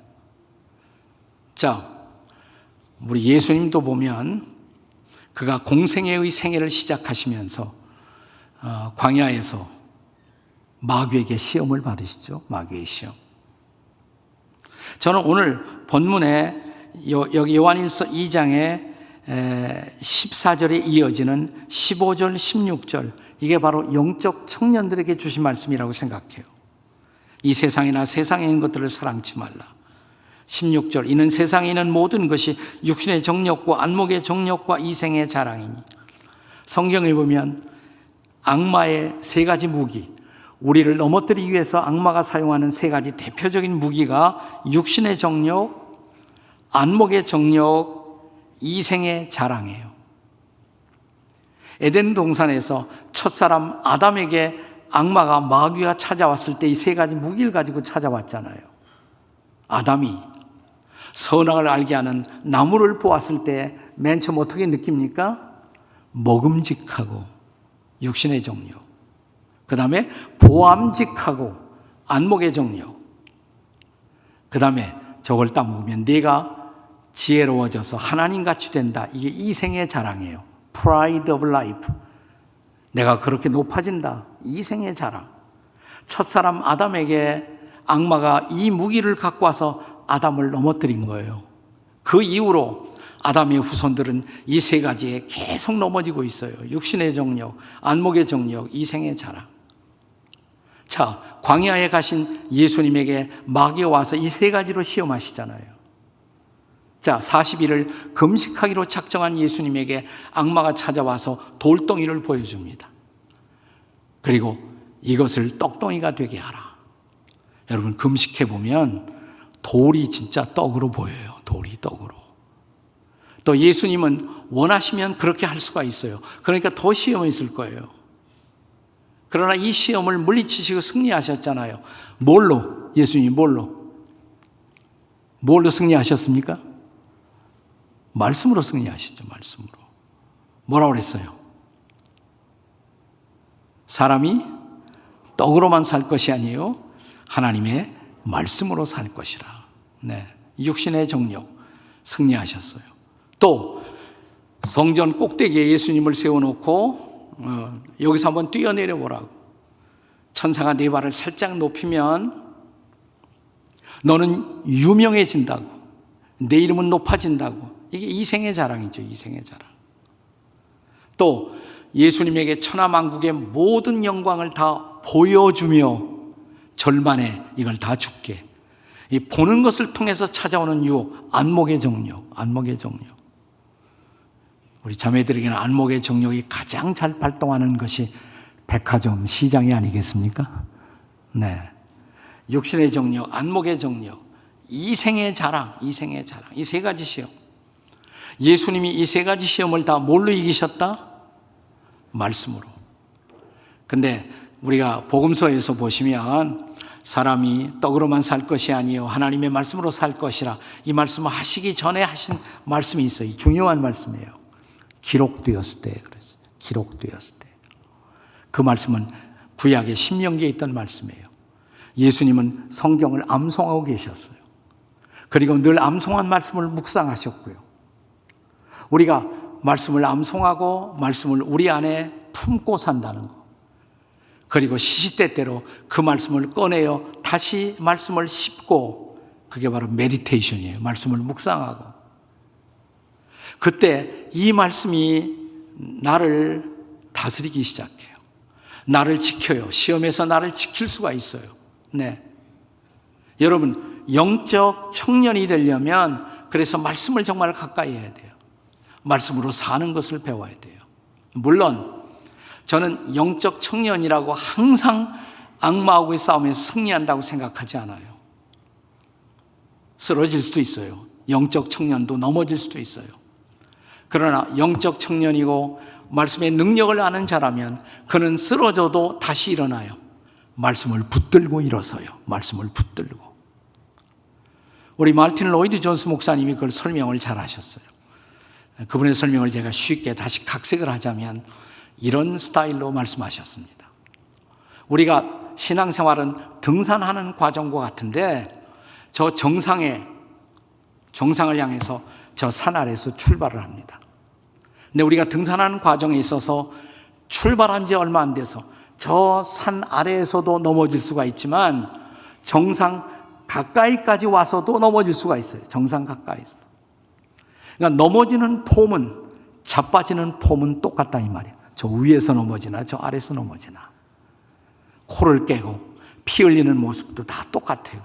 자, 우리 예수님도 보면 그가 공생애의 생애를 시작하시면서 광야에서 마귀에게 시험을 받으시죠. 마귀의 시험. 저는 오늘 본문에 여기 요한일서 2장에 14절에 이어지는 15절, 16절, 이게 바로 영적 청년들에게 주신 말씀이라고 생각해요. 이 세상이나 세상에 있는 것들을 사랑치 말라. 16절, 이는 세상에 있는 모든 것이 육신의 정욕과 안목의 정욕과 이생의 자랑이니. 성경을 보면 악마의 세 가지 무기, 우리를 넘어뜨리기 위해서 악마가 사용하는 세 가지 대표적인 무기가 육신의 정욕, 안목의 정욕, 이생의 자랑이에요. 에덴 동산에서 첫사람 아담에게 악마가 마귀가 찾아왔을 때 이 세 가지 무기를 가지고 찾아왔잖아요. 아담이 선악을 알게 하는 나무를 보았을 때 맨 처음 어떻게 느낍니까? 먹음직하고 육신의 정욕, 그 다음에 보암직하고 안목의 정욕, 그 다음에 저걸 따먹으면 네가 지혜로워져서 하나님같이 된다. 이게 이생의 자랑이에요. Pride of life. 내가 그렇게 높아진다. 이생의 자랑. 첫사람 아담에게 악마가 이 무기를 갖고 와서 아담을 넘어뜨린 거예요. 그 이후로 아담의 후손들은 이 세 가지에 계속 넘어지고 있어요. 육신의 정욕, 안목의 정욕, 이생의 자랑. 자, 광야에 가신 예수님에게 마귀가 와서 이 세 가지로 시험하시잖아요. 자, 40일을 금식하기로 작정한 예수님에게 악마가 찾아와서 돌덩이를 보여줍니다. 그리고 이것을 떡덩이가 되게 하라. 여러분, 금식해보면 돌이 진짜 떡으로 보여요. 돌이 떡으로. 또 예수님은 원하시면 그렇게 할 수가 있어요. 그러니까 더 시험이 있을 거예요. 그러나 이 시험을 물리치시고 승리하셨잖아요. 뭘로? 예수님이 뭘로 승리하셨습니까? 말씀으로 승리하시죠. 말씀으로. 뭐라고 그랬어요? 사람이 떡으로만 살 것이 아니에요. 하나님의 말씀으로 살 것이라. 네. 육신의 정욕 승리하셨어요. 또 성전 꼭대기에 예수님을 세워놓고 여기서 한번 뛰어내려 보라고. 천사가 네 발을 살짝 높이면 너는 유명해진다고. 내 이름은 높아진다고. 이게 이생의 자랑이죠. 이생의 자랑. 또 예수님에게 천하만국의 모든 영광을 다 보여주며 절반에 이걸 다 줄게. 이 보는 것을 통해서 찾아오는 유혹, 안목의 정욕, 안목의 정욕. 우리 자매들에게는 안목의 정욕이 가장 잘 발동하는 것이 백화점 시장이 아니겠습니까? 네. 육신의 정력, 안목의 정력, 이생의 자랑, 이 세 가지 시험. 예수님이 이 세 가지 시험을 다 뭘로 이기셨다? 말씀으로. 근데 우리가 복음서에서 보시면 사람이 떡으로만 살 것이 아니요 하나님의 말씀으로 살 것이라, 이 말씀을 하시기 전에 하신 말씀이 있어요. 중요한 말씀이에요. 기록되었을 때 그랬어요. 기록되었을 때. 그 말씀은 구약의 신명기에 있던 말씀이에요. 예수님은 성경을 암송하고 계셨어요. 그리고 늘 암송한 말씀을 묵상하셨고요. 우리가 말씀을 암송하고 말씀을 우리 안에 품고 산다는 것. 그리고 시시때때로 그 말씀을 꺼내어 다시 말씀을 씹고, 그게 바로 메디테이션이에요. 말씀을 묵상하고. 그때 이 말씀이 나를 다스리기 시작해요. 나를 지켜요. 시험에서 나를 지킬 수가 있어요. 네. 여러분, 영적 청년이 되려면 그래서 말씀을 정말 가까이 해야 돼요. 말씀으로 사는 것을 배워야 돼요. 물론 저는 영적 청년이라고 항상 악마하고의 싸움에서 승리한다고 생각하지 않아요. 쓰러질 수도 있어요. 영적 청년도 넘어질 수도 있어요. 그러나 영적 청년이고 말씀의 능력을 아는 자라면 그는 쓰러져도 다시 일어나요. 말씀을 붙들고 일어서요. 말씀을 붙들고. 우리 마르틴 로이드 존스 목사님이 그걸 설명을 잘 하셨어요. 그분의 설명을 제가 쉽게 다시 각색을 하자면 이런 스타일로 말씀하셨습니다. 우리가 신앙생활은 등산하는 과정과 같은데, 저 정상을 향해서 저 산 아래에서 출발을 합니다. 근데 우리가 등산하는 과정에 있어서 출발한 지 얼마 안 돼서 저 산 아래에서도 넘어질 수가 있지만 정상 가까이까지 와서도 넘어질 수가 있어요. 정상 가까이서. 그러니까 넘어지는 폼은, 자빠지는 폼은 똑같다 이 말이에요. 저 위에서 넘어지나 저 아래에서 넘어지나. 코를 깨고 피 흘리는 모습도 다 똑같아요.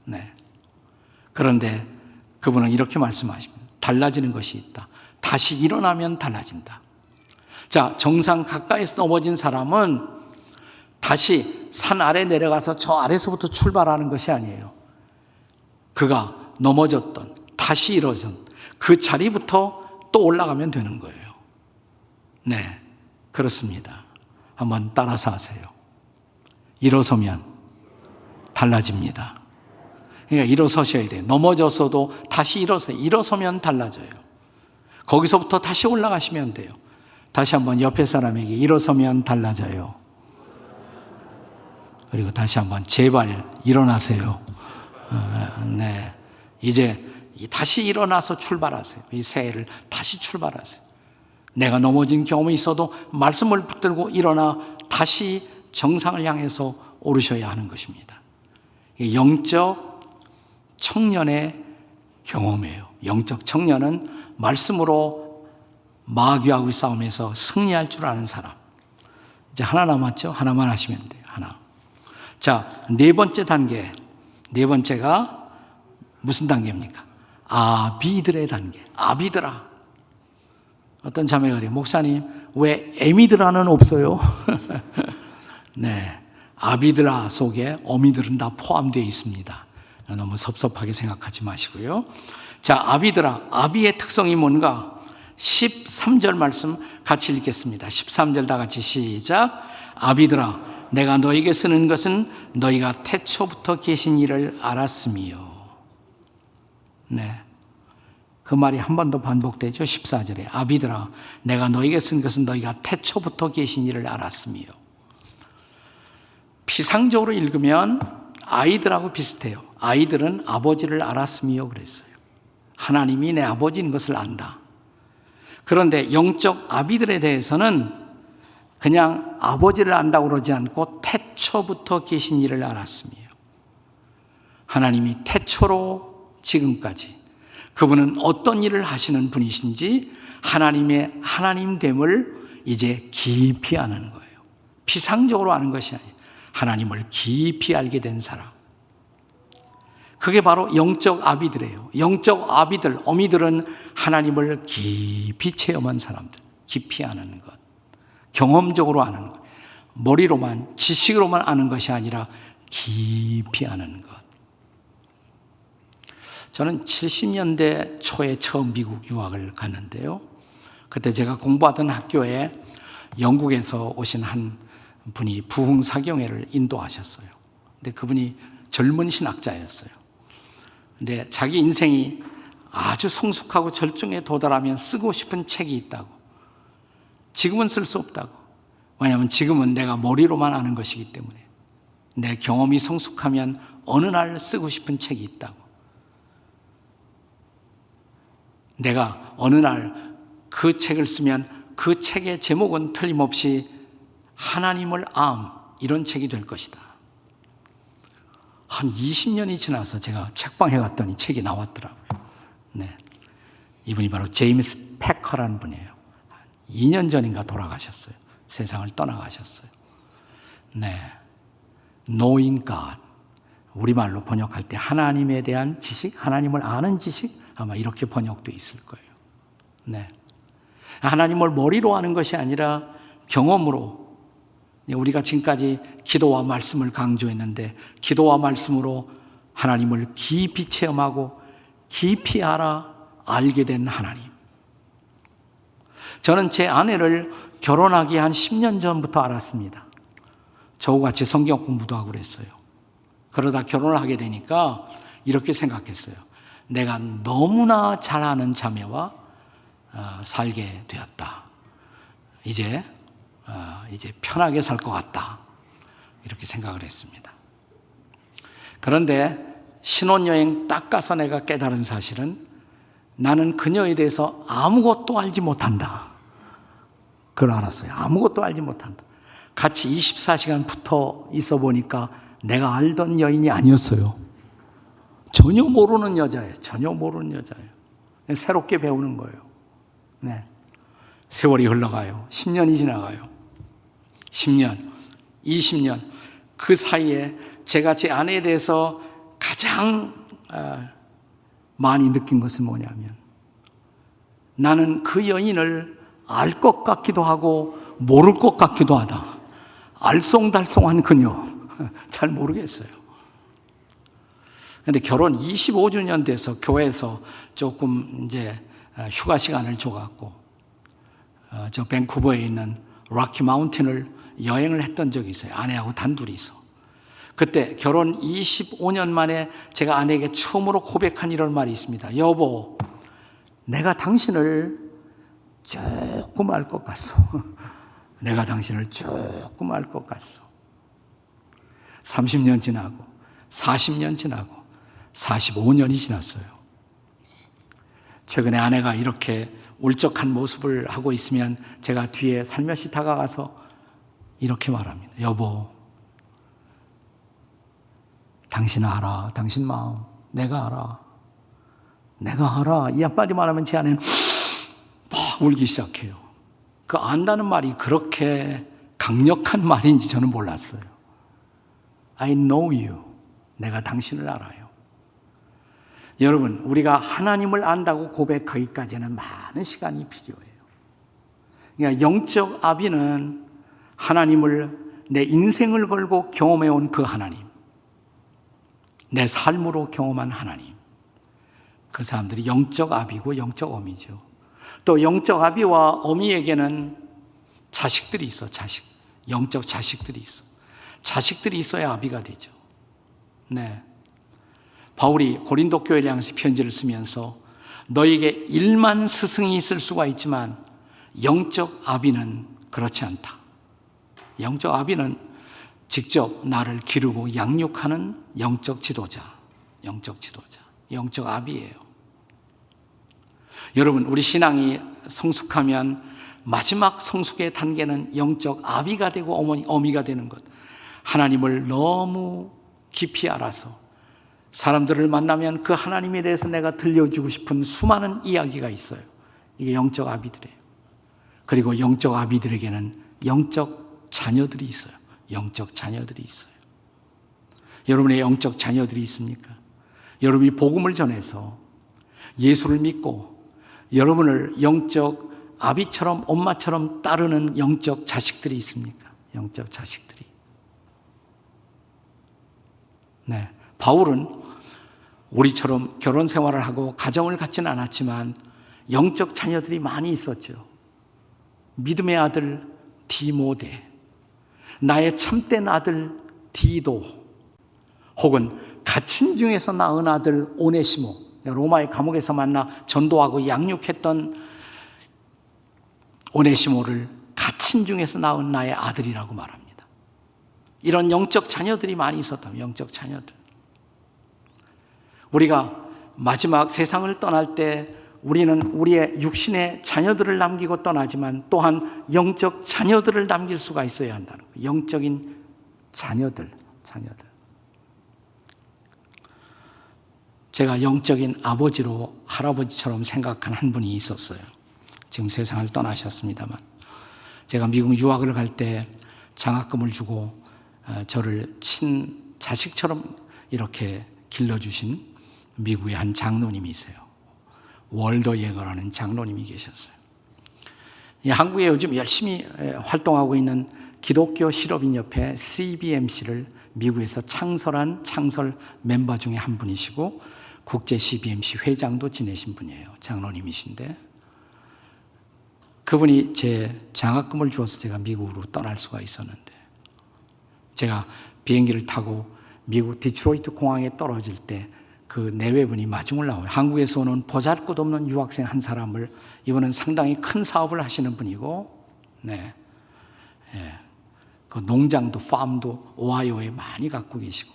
네. 그런데 그분은 이렇게 말씀하십니다. 달라지는 것이 있다. 다시 일어나면 달라진다. 자, 정상 가까이서 넘어진 사람은 다시 산 아래 내려가서 저 아래서부터 출발하는 것이 아니에요. 그가 넘어졌던, 다시 일어선 그 자리부터 또 올라가면 되는 거예요. 네, 그렇습니다. 한번 따라서 하세요. 일어서면 달라집니다. 그러니까 일어서셔야 돼요. 넘어졌어도 다시 일어서요. 일어서면 달라져요. 거기서부터 다시 올라가시면 돼요. 다시 한번 옆에 사람에게 일어서면 달라져요. 그리고 다시 한번 제발 일어나세요. 네, 이제 다시 일어나서 출발하세요. 이 새해를 다시 출발하세요. 내가 넘어진 경험이 있어도 말씀을 붙들고 일어나 다시 정상을 향해서 오르셔야 하는 것입니다. 영적 청년의 경험이에요. 영적 청년은 말씀으로 마귀하고의 싸움에서 승리할 줄 아는 사람. 이제 하나 남았죠? 하나만 하시면 돼요. 하나. 자, 네 번째 단계. 네 번째가 무슨 단계입니까? 아비들의 단계. 아비들아. 어떤 자매가 그래요. 목사님, 왜 에미드라는 없어요? 네. 아비드라 속에 어미들은 다 포함되어 있습니다. 너무 섭섭하게 생각하지 마시고요. 자, 아비드라. 아비의 특성이 뭔가? 13절 말씀 같이 읽겠습니다. 13절 다 같이 시작. 아비드라, 내가 너에게 쓰는 것은 너희가 태초부터 계신 이를 알았으며. 네. 그 말이 한 번 더 반복되죠. 14절에. 아비들아, 내가 너에게 쓴 것은 너희가 태초부터 계신 이를 알았으며. 피상적으로 읽으면 아이들하고 비슷해요. 아이들은 아버지를 알았으며 그랬어요. 하나님이 내 아버지인 것을 안다. 그런데 영적 아비들에 대해서는 그냥 아버지를 안다고 그러지 않고 태초부터 계신 이를 알았으며. 하나님이 태초로 지금까지 그분은 어떤 일을 하시는 분이신지 하나님의 하나님됨을 이제 깊이 아는 거예요. 피상적으로 아는 것이 아니에요. 하나님을 깊이 알게 된 사람. 그게 바로 영적 아비들이에요. 영적 아비들, 어미들은 하나님을 깊이 체험한 사람들. 깊이 아는 것. 경험적으로 아는 것. 머리로만, 지식으로만 아는 것이 아니라 깊이 아는 것. 저는 70년대 초에 처음 미국 유학을 갔는데요. 그때 제가 공부하던 학교에 영국에서 오신 한 분이 부흥사경회를 인도하셨어요. 근데 그분이 젊은 신학자였어요. 근데 자기 인생이 아주 성숙하고 절정에 도달하면 쓰고 싶은 책이 있다고. 지금은 쓸 수 없다고. 왜냐하면 지금은 내가 머리로만 아는 것이기 때문에. 내 경험이 성숙하면 어느 날 쓰고 싶은 책이 있다고. 내가 어느 날 그 책을 쓰면 그 책의 제목은 틀림없이 하나님을 이런 책이 될 것이다. 한 20년이 지나서 제가 책방에 갔더니 책이 나왔더라고요. 네. 이분이 바로 제임스 패커라는 분이에요. 2년 전인가 돌아가셨어요. 세상을 떠나가셨어요. 네. Knowing God. 우리말로 번역할 때 하나님에 대한 지식, 하나님을 아는 지식, 아마 이렇게 번역돼 있을 거예요. 네. 하나님을 머리로 아는 것이 아니라 경험으로. 우리가 지금까지 기도와 말씀을 강조했는데 기도와 말씀으로 하나님을 깊이 체험하고 깊이 알게 된 하나님. 저는 제 아내를 결혼하기 한 10년 전부터 알았습니다. 저와 같이 성경 공부도 하고 그랬어요. 그러다 결혼을 하게 되니까 이렇게 생각했어요. 내가 너무나 잘 아는 자매와 살게 되었다. 이제 편하게 살 것 같다. 이렇게 생각을 했습니다. 그런데 신혼여행 딱 가서 내가 깨달은 사실은 나는 그녀에 대해서 아무것도 알지 못한다. 그걸 알았어요. 아무것도 알지 못한다. 같이 24시간 붙어 있어 보니까 내가 알던 여인이 아니었어요. 전혀 모르는 여자예요. 전혀 모르는 여자예요. 새롭게 배우는 거예요. 네. 세월이 흘러가요. 10년이 지나가요. 10년, 20년. 그 사이에 제가 제 아내에 대해서 가장 많이 느낀 것은 뭐냐면 나는 그 여인을 알 것 같기도 하고 모를 것 같기도 하다. 알쏭달쏭한 그녀. 잘 모르겠어요. 그런데 결혼 25주년 돼서 교회에서 조금 이제 휴가 시간을 줘갖고 저 밴쿠버에 있는 락키 마운틴을 여행을 했던 적이 있어요. 아내하고 단둘이서. 그때 결혼 25년 만에 제가 아내에게 처음으로 고백한 이런 말이 있습니다. 여보, 내가 당신을 조금 알 것 같소. 내가 당신을 조금 알 것 같소. 30년 지나고 40년 지나고 45년이 지났어요. 최근에 아내가 이렇게 울적한 모습을 하고 있으면 제가 뒤에 살며시 다가가서 이렇게 말합니다. 여보, 당신 알아. 당신 마음 내가 알아. 내가 알아. 이 한마디 말하면 제 아내는 막 울기 시작해요. 그 안다는 말이 그렇게 강력한 말인지 저는 몰랐어요. I know you. 내가 당신을 알아요. 여러분, 우리가 하나님을 안다고 고백하기까지는 많은 시간이 필요해요. 그러니까 영적 아비는 하나님을 내 인생을 걸고 경험해온 그 하나님, 내 삶으로 경험한 하나님, 그 사람들이 영적 아비고 영적 어미죠. 또 영적 아비와 어미에게는 자식들이 있어. 영적 자식들이 있어. 자식들이 있어야 아비가 되죠. 네. 바울이 고린도 교회를 향해서 편지를 쓰면서 너에게 1만 스승이 있을 수가 있지만 영적 아비는 그렇지 않다. 영적 아비는 직접 나를 기르고 양육하는 영적 지도자, 영적 아비예요. 여러분, 우리 신앙이 성숙하면 마지막 성숙의 단계는 영적 아비가 되고 어미가 되는 것. 하나님을 너무 깊이 알아서 사람들을 만나면 그 하나님에 대해서 내가 들려주고 싶은 수많은 이야기가 있어요. 이게 영적 아비들이에요. 그리고 영적 아비들에게는 영적 자녀들이 있어요. 영적 자녀들이 있어요. 여러분의 영적 자녀들이 있습니까? 여러분이 복음을 전해서 예수를 믿고 여러분을 영적 아비처럼 엄마처럼 따르는 영적 자식들이 있습니까? 영적 자식들이. 네, 바울은 우리처럼 결혼 생활을 하고 가정을 갖지는 않았지만 영적 자녀들이 많이 있었죠. 믿음의 아들 디모데, 나의 참된 아들 디도, 혹은 갇힌 중에서 낳은 아들 오네시모, 로마의 감옥에서 만나 전도하고 양육했던 오네시모를 갇힌 중에서 낳은 나의 아들이라고 말합니다. 이런 영적 자녀들이 많이 있었다면, 영적 자녀들. 우리가 마지막 세상을 떠날 때 우리는 우리의 육신의 자녀들을 남기고 떠나지만 또한 영적 자녀들을 남길 수가 있어야 한다는 거예요. 영적인 자녀들. 제가 영적인 아버지로 할아버지처럼 생각한 한 분이 있었어요. 지금 세상을 떠나셨습니다만, 제가 미국 유학을 갈 때 장학금을 주고 저를 친자식처럼 이렇게 길러주신 미국의 한 장로님이세요. 월더 예거라는 장로님이 계셨어요. 한국에 요즘 열심히 활동하고 있는 기독교 실업인협회 CBMC를 미국에서 창설한 창설 멤버 중에 한 분이시고 국제 CBMC 회장도 지내신 분이에요. 장로님이신데 그분이 제 장학금을 주어서 제가 미국으로 떠날 수가 있었는데, 제가 비행기를 타고 미국 디트로이트 공항에 떨어질 때 그 내외분이 마중을 나와요. 한국에서 오는 보잘것없는 유학생 한 사람을, 이분은 상당히 큰 사업을 하시는 분이고, 네, 그 농장도 팜도 오하이오에 많이 갖고 계시고,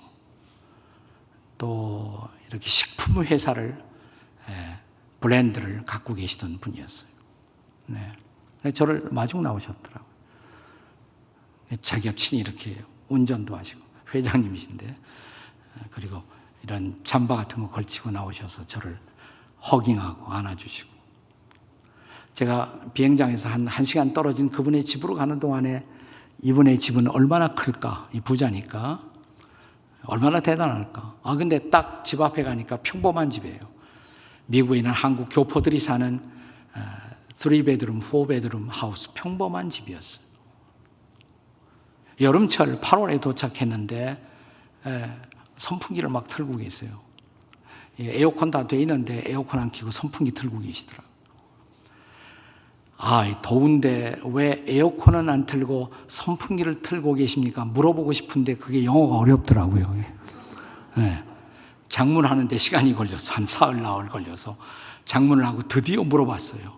또 이렇게 식품 회사를 브랜드를 갖고 계시던 분이었어요. 네, 저를 마중 나오셨더라고요. 자기가 친히 이렇게 운전도 하시고 회장님이신데, 그리고 이런 잠바 같은 거 걸치고 나오셔서 저를 허깅하고 안아주시고, 제가 비행장에서 한 1시간 떨어진 그분의 집으로 가는 동안에 이분의 집은 얼마나 클까? 이 부자니까 얼마나 대단할까? 근데 딱 집 앞에 가니까 평범한 집이에요. 미국에 있는 한국 교포들이 사는 3베드룸, 4베드룸 하우스, 평범한 집이었어요. 여름철 8월에 도착했는데 선풍기를 막 틀고 계세요. 에어컨 다 돼 있는데 에어컨 안 켜고 선풍기 틀고 계시더라고요. 더운데 왜 에어컨은 안 틀고 선풍기를 틀고 계십니까? 물어보고 싶은데 그게 영어가 어렵더라고요. 네. 장문하는데 시간이 걸려서 한 사흘 나흘 걸려서 장문을 하고 드디어 물어봤어요.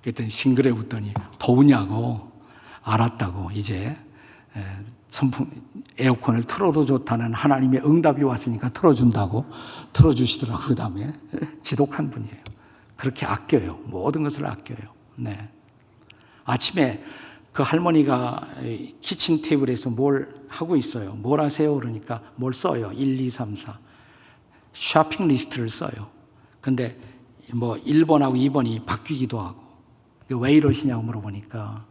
그랬더니 싱그레 웃더니 더우냐고, 알았다고, 이제 에어컨을 틀어도 좋다는 하나님의 응답이 왔으니까 틀어준다고 틀어주시더라고요. 그 다음에 지독한 분이에요. 그렇게 아껴요. 모든 것을 아껴요. 네. 아침에 그 할머니가 키친 테이블에서 뭘 하고 있어요. 뭘 하세요? 그러니까 뭘 써요. 1, 2, 3, 4 쇼핑 리스트를 써요. 근데 뭐 1번하고 2번이 바뀌기도 하고, 왜 이러시냐고 물어보니까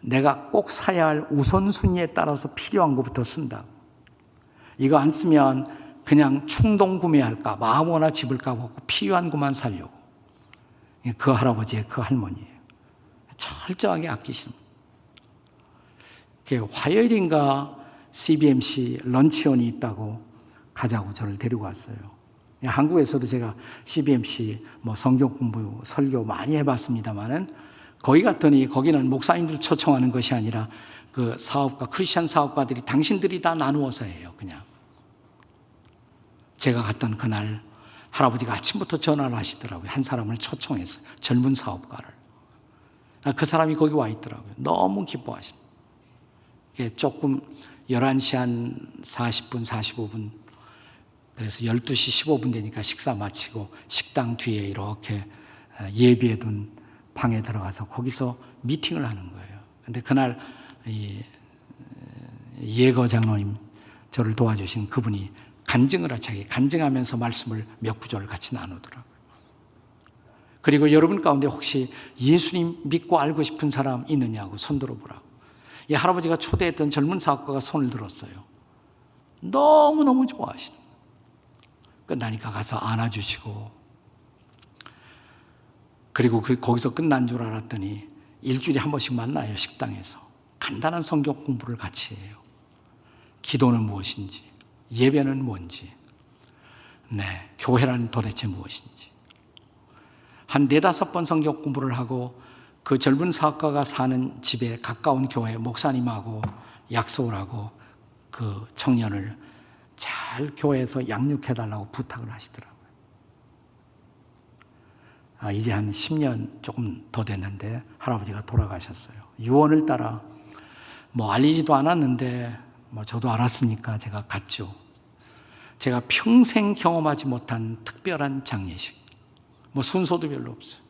내가 꼭 사야 할 우선순위에 따라서 필요한 것부터 쓴다. 이거 안 쓰면 그냥 충동 구매할까, 아무거나 집을 가고 필요한 것만 사려고. 그 할아버지의 그 할머니예요. 철저하게 아끼시는. 화요일인가 CBMC 런치원이 있다고 가자고 저를 데리고 왔어요. 한국에서도 제가 CBMC 성경 공부, 설교 많이 해봤습니다만은 거기 갔더니 거기는 목사님들 초청하는 것이 아니라 그 사업가, 크리스천 사업가들이 당신들이 다 나누어서 해요. 그냥 제가 갔던 그날 할아버지가 아침부터 전화를 하시더라고요. 한 사람을 초청했어요. 젊은 사업가를. 그 사람이 거기 와 있더라고요. 너무 기뻐하십니다. 조금 11시 한 40분, 45분, 그래서 12시 15분 되니까 식사 마치고 식당 뒤에 이렇게 예비해둔 방에 들어가서 거기서 미팅을 하는 거예요. 근데 그날 예거 장로님, 저를 도와주신 그분이 간증하면서 말씀을 몇 구절 같이 나누더라고요. 그리고 여러분 가운데 혹시 예수님 믿고 알고 싶은 사람 있느냐고 손 들어보라고. 이 할아버지가 초대했던 젊은 사업가가 손을 들었어요. 너무너무 좋아하시는 거예요. 끝나니까 가서 안아주시고, 그리고 거기서 끝난 줄 알았더니 일주일에 한 번씩 만나요. 식당에서 간단한 성경 공부를 같이 해요. 기도는 무엇인지, 예배는 뭔지, 교회란 도대체 무엇인지. 한 4-5번 성경 공부를 하고 그 젊은 사업가가 사는 집에 가까운 교회 목사님하고 약속을 하고 그 청년을 잘 교회에서 양육해달라고 부탁을 하시더라고요. 이제 한 10년 조금 더 됐는데 할아버지가 돌아가셨어요. 유언을 따라 알리지도 않았는데 저도 알았으니까 제가 갔죠. 제가 평생 경험하지 못한 특별한 장례식. 순서도 별로 없어요.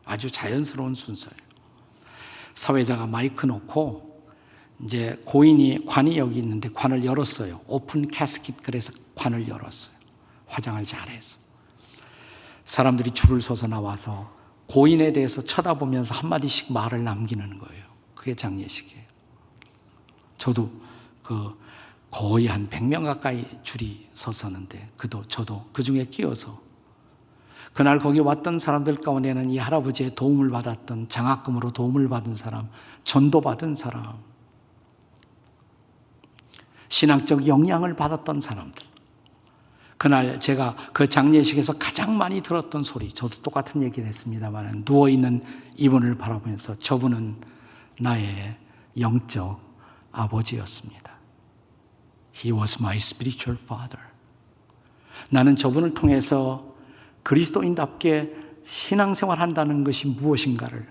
아주 자연스러운 순서예요. 사회자가 마이크 놓고 이제 관이 여기 있는데 관을 열었어요. 오픈 캐스킷, 그래서 관을 열었어요. 화장을 잘해서. 사람들이 줄을 서서 나와서 고인에 대해서 쳐다보면서 한마디씩 말을 남기는 거예요. 그게 장례식이에요. 저도 거의 한 100명 가까이 줄이 섰었는데 저도 그 중에 끼어서 그날 거기 왔던 사람들 가운데는 이 할아버지의 도움을 받았던, 장학금으로 도움을 받은 사람, 전도받은 사람, 신앙적 영향을 받았던 사람들. 그날 제가 그 장례식에서 가장 많이 들었던 소리, 저도 똑같은 얘기를 했습니다만, 누워있는 이분을 바라보면서 저분은 나의 영적 아버지였습니다. He was my spiritual father. 나는 저분을 통해서 그리스도인답게 신앙생활 한다는 것이 무엇인가를,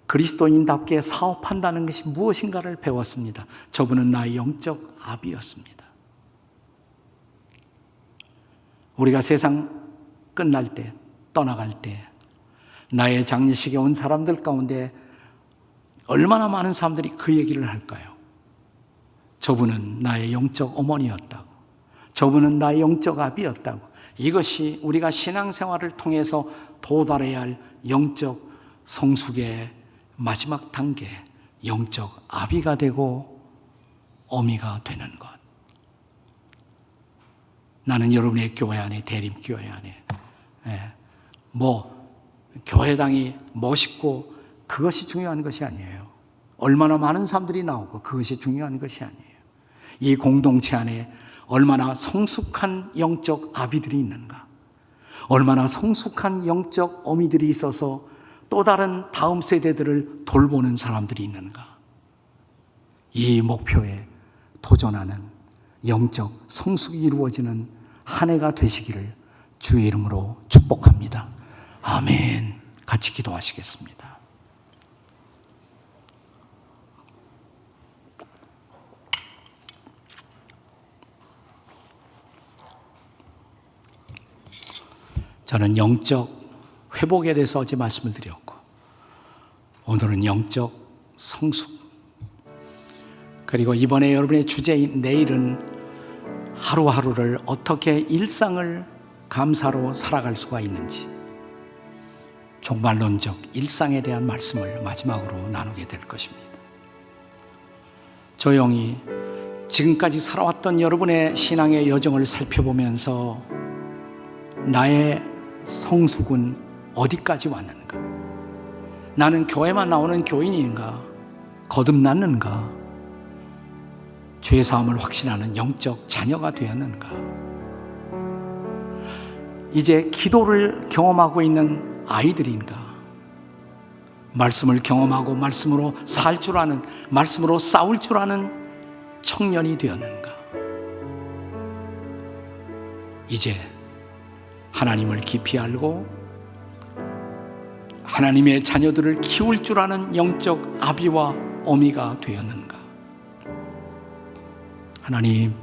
그리스도인답게 사업한다는 것이 무엇인가를 배웠습니다. 저분은 나의 영적 아비였습니다. 우리가 세상 끝날 때, 떠나갈 때 나의 장례식에 온 사람들 가운데 얼마나 많은 사람들이 그 얘기를 할까요? 저분은 나의 영적 어머니였다고, 저분은 나의 영적 아비였다고. 이것이 우리가 신앙생활을 통해서 도달해야 할 영적 성숙의 마지막 단계, 영적 아비가 되고 어미가 되는 것. 나는 여러분의 교회 안에, 대림교회 안에 교회당이 멋있고 그것이 중요한 것이 아니에요. 얼마나 많은 사람들이 나오고 그것이 중요한 것이 아니에요. 이 공동체 안에 얼마나 성숙한 영적 아비들이 있는가, 얼마나 성숙한 영적 어미들이 있어서 또 다른 다음 세대들을 돌보는 사람들이 있는가. 이 목표에 도전하는 영적 성숙이 이루어지는 한 해가 되시기를 주의 이름으로 축복합니다. 아멘. 같이 기도하시겠습니다. 저는 영적 회복에 대해서 어제 말씀을 드렸고, 오늘은 영적 성숙, 그리고 이번에 여러분의 주제인 내일은 하루하루를 어떻게 일상을 감사로 살아갈 수가 있는지, 종말론적 일상에 대한 말씀을 마지막으로 나누게 될 것입니다. 조용히 지금까지 살아왔던 여러분의 신앙의 여정을 살펴보면서 나의 성숙은 어디까지 왔는가? 나는 교회만 나오는 교인인가? 거듭났는가? 죄사함을 확신하는 영적 자녀가 되었는가? 이제 기도를 경험하고 있는 아이들인가? 말씀을 경험하고 말씀으로 살 줄 아는, 말씀으로 싸울 줄 아는 청년이 되었는가? 이제 하나님을 깊이 알고 하나님의 자녀들을 키울 줄 아는 영적 아비와 어미가 되었는가? 하나님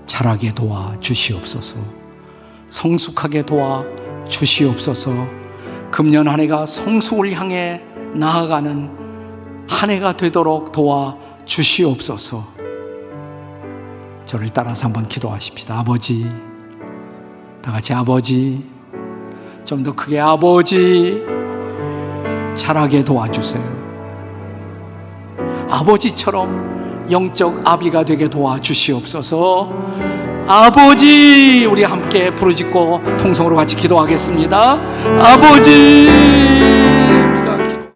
자라게 도와 주시옵소서. 성숙하게 도와 주시옵소서. 금년 한 해가 성숙을 향해 나아가는 한 해가 되도록 도와 주시옵소서. 저를 따라서 한번 기도하십시다. 아버지, 다 같이 아버지, 좀 더 크게 아버지, 자라게 도와주세요. 아버지처럼 영적 아비가 되게 도와주시옵소서. 아버지, 우리 함께 부르짖고 통성으로 같이 기도하겠습니다. 아버지,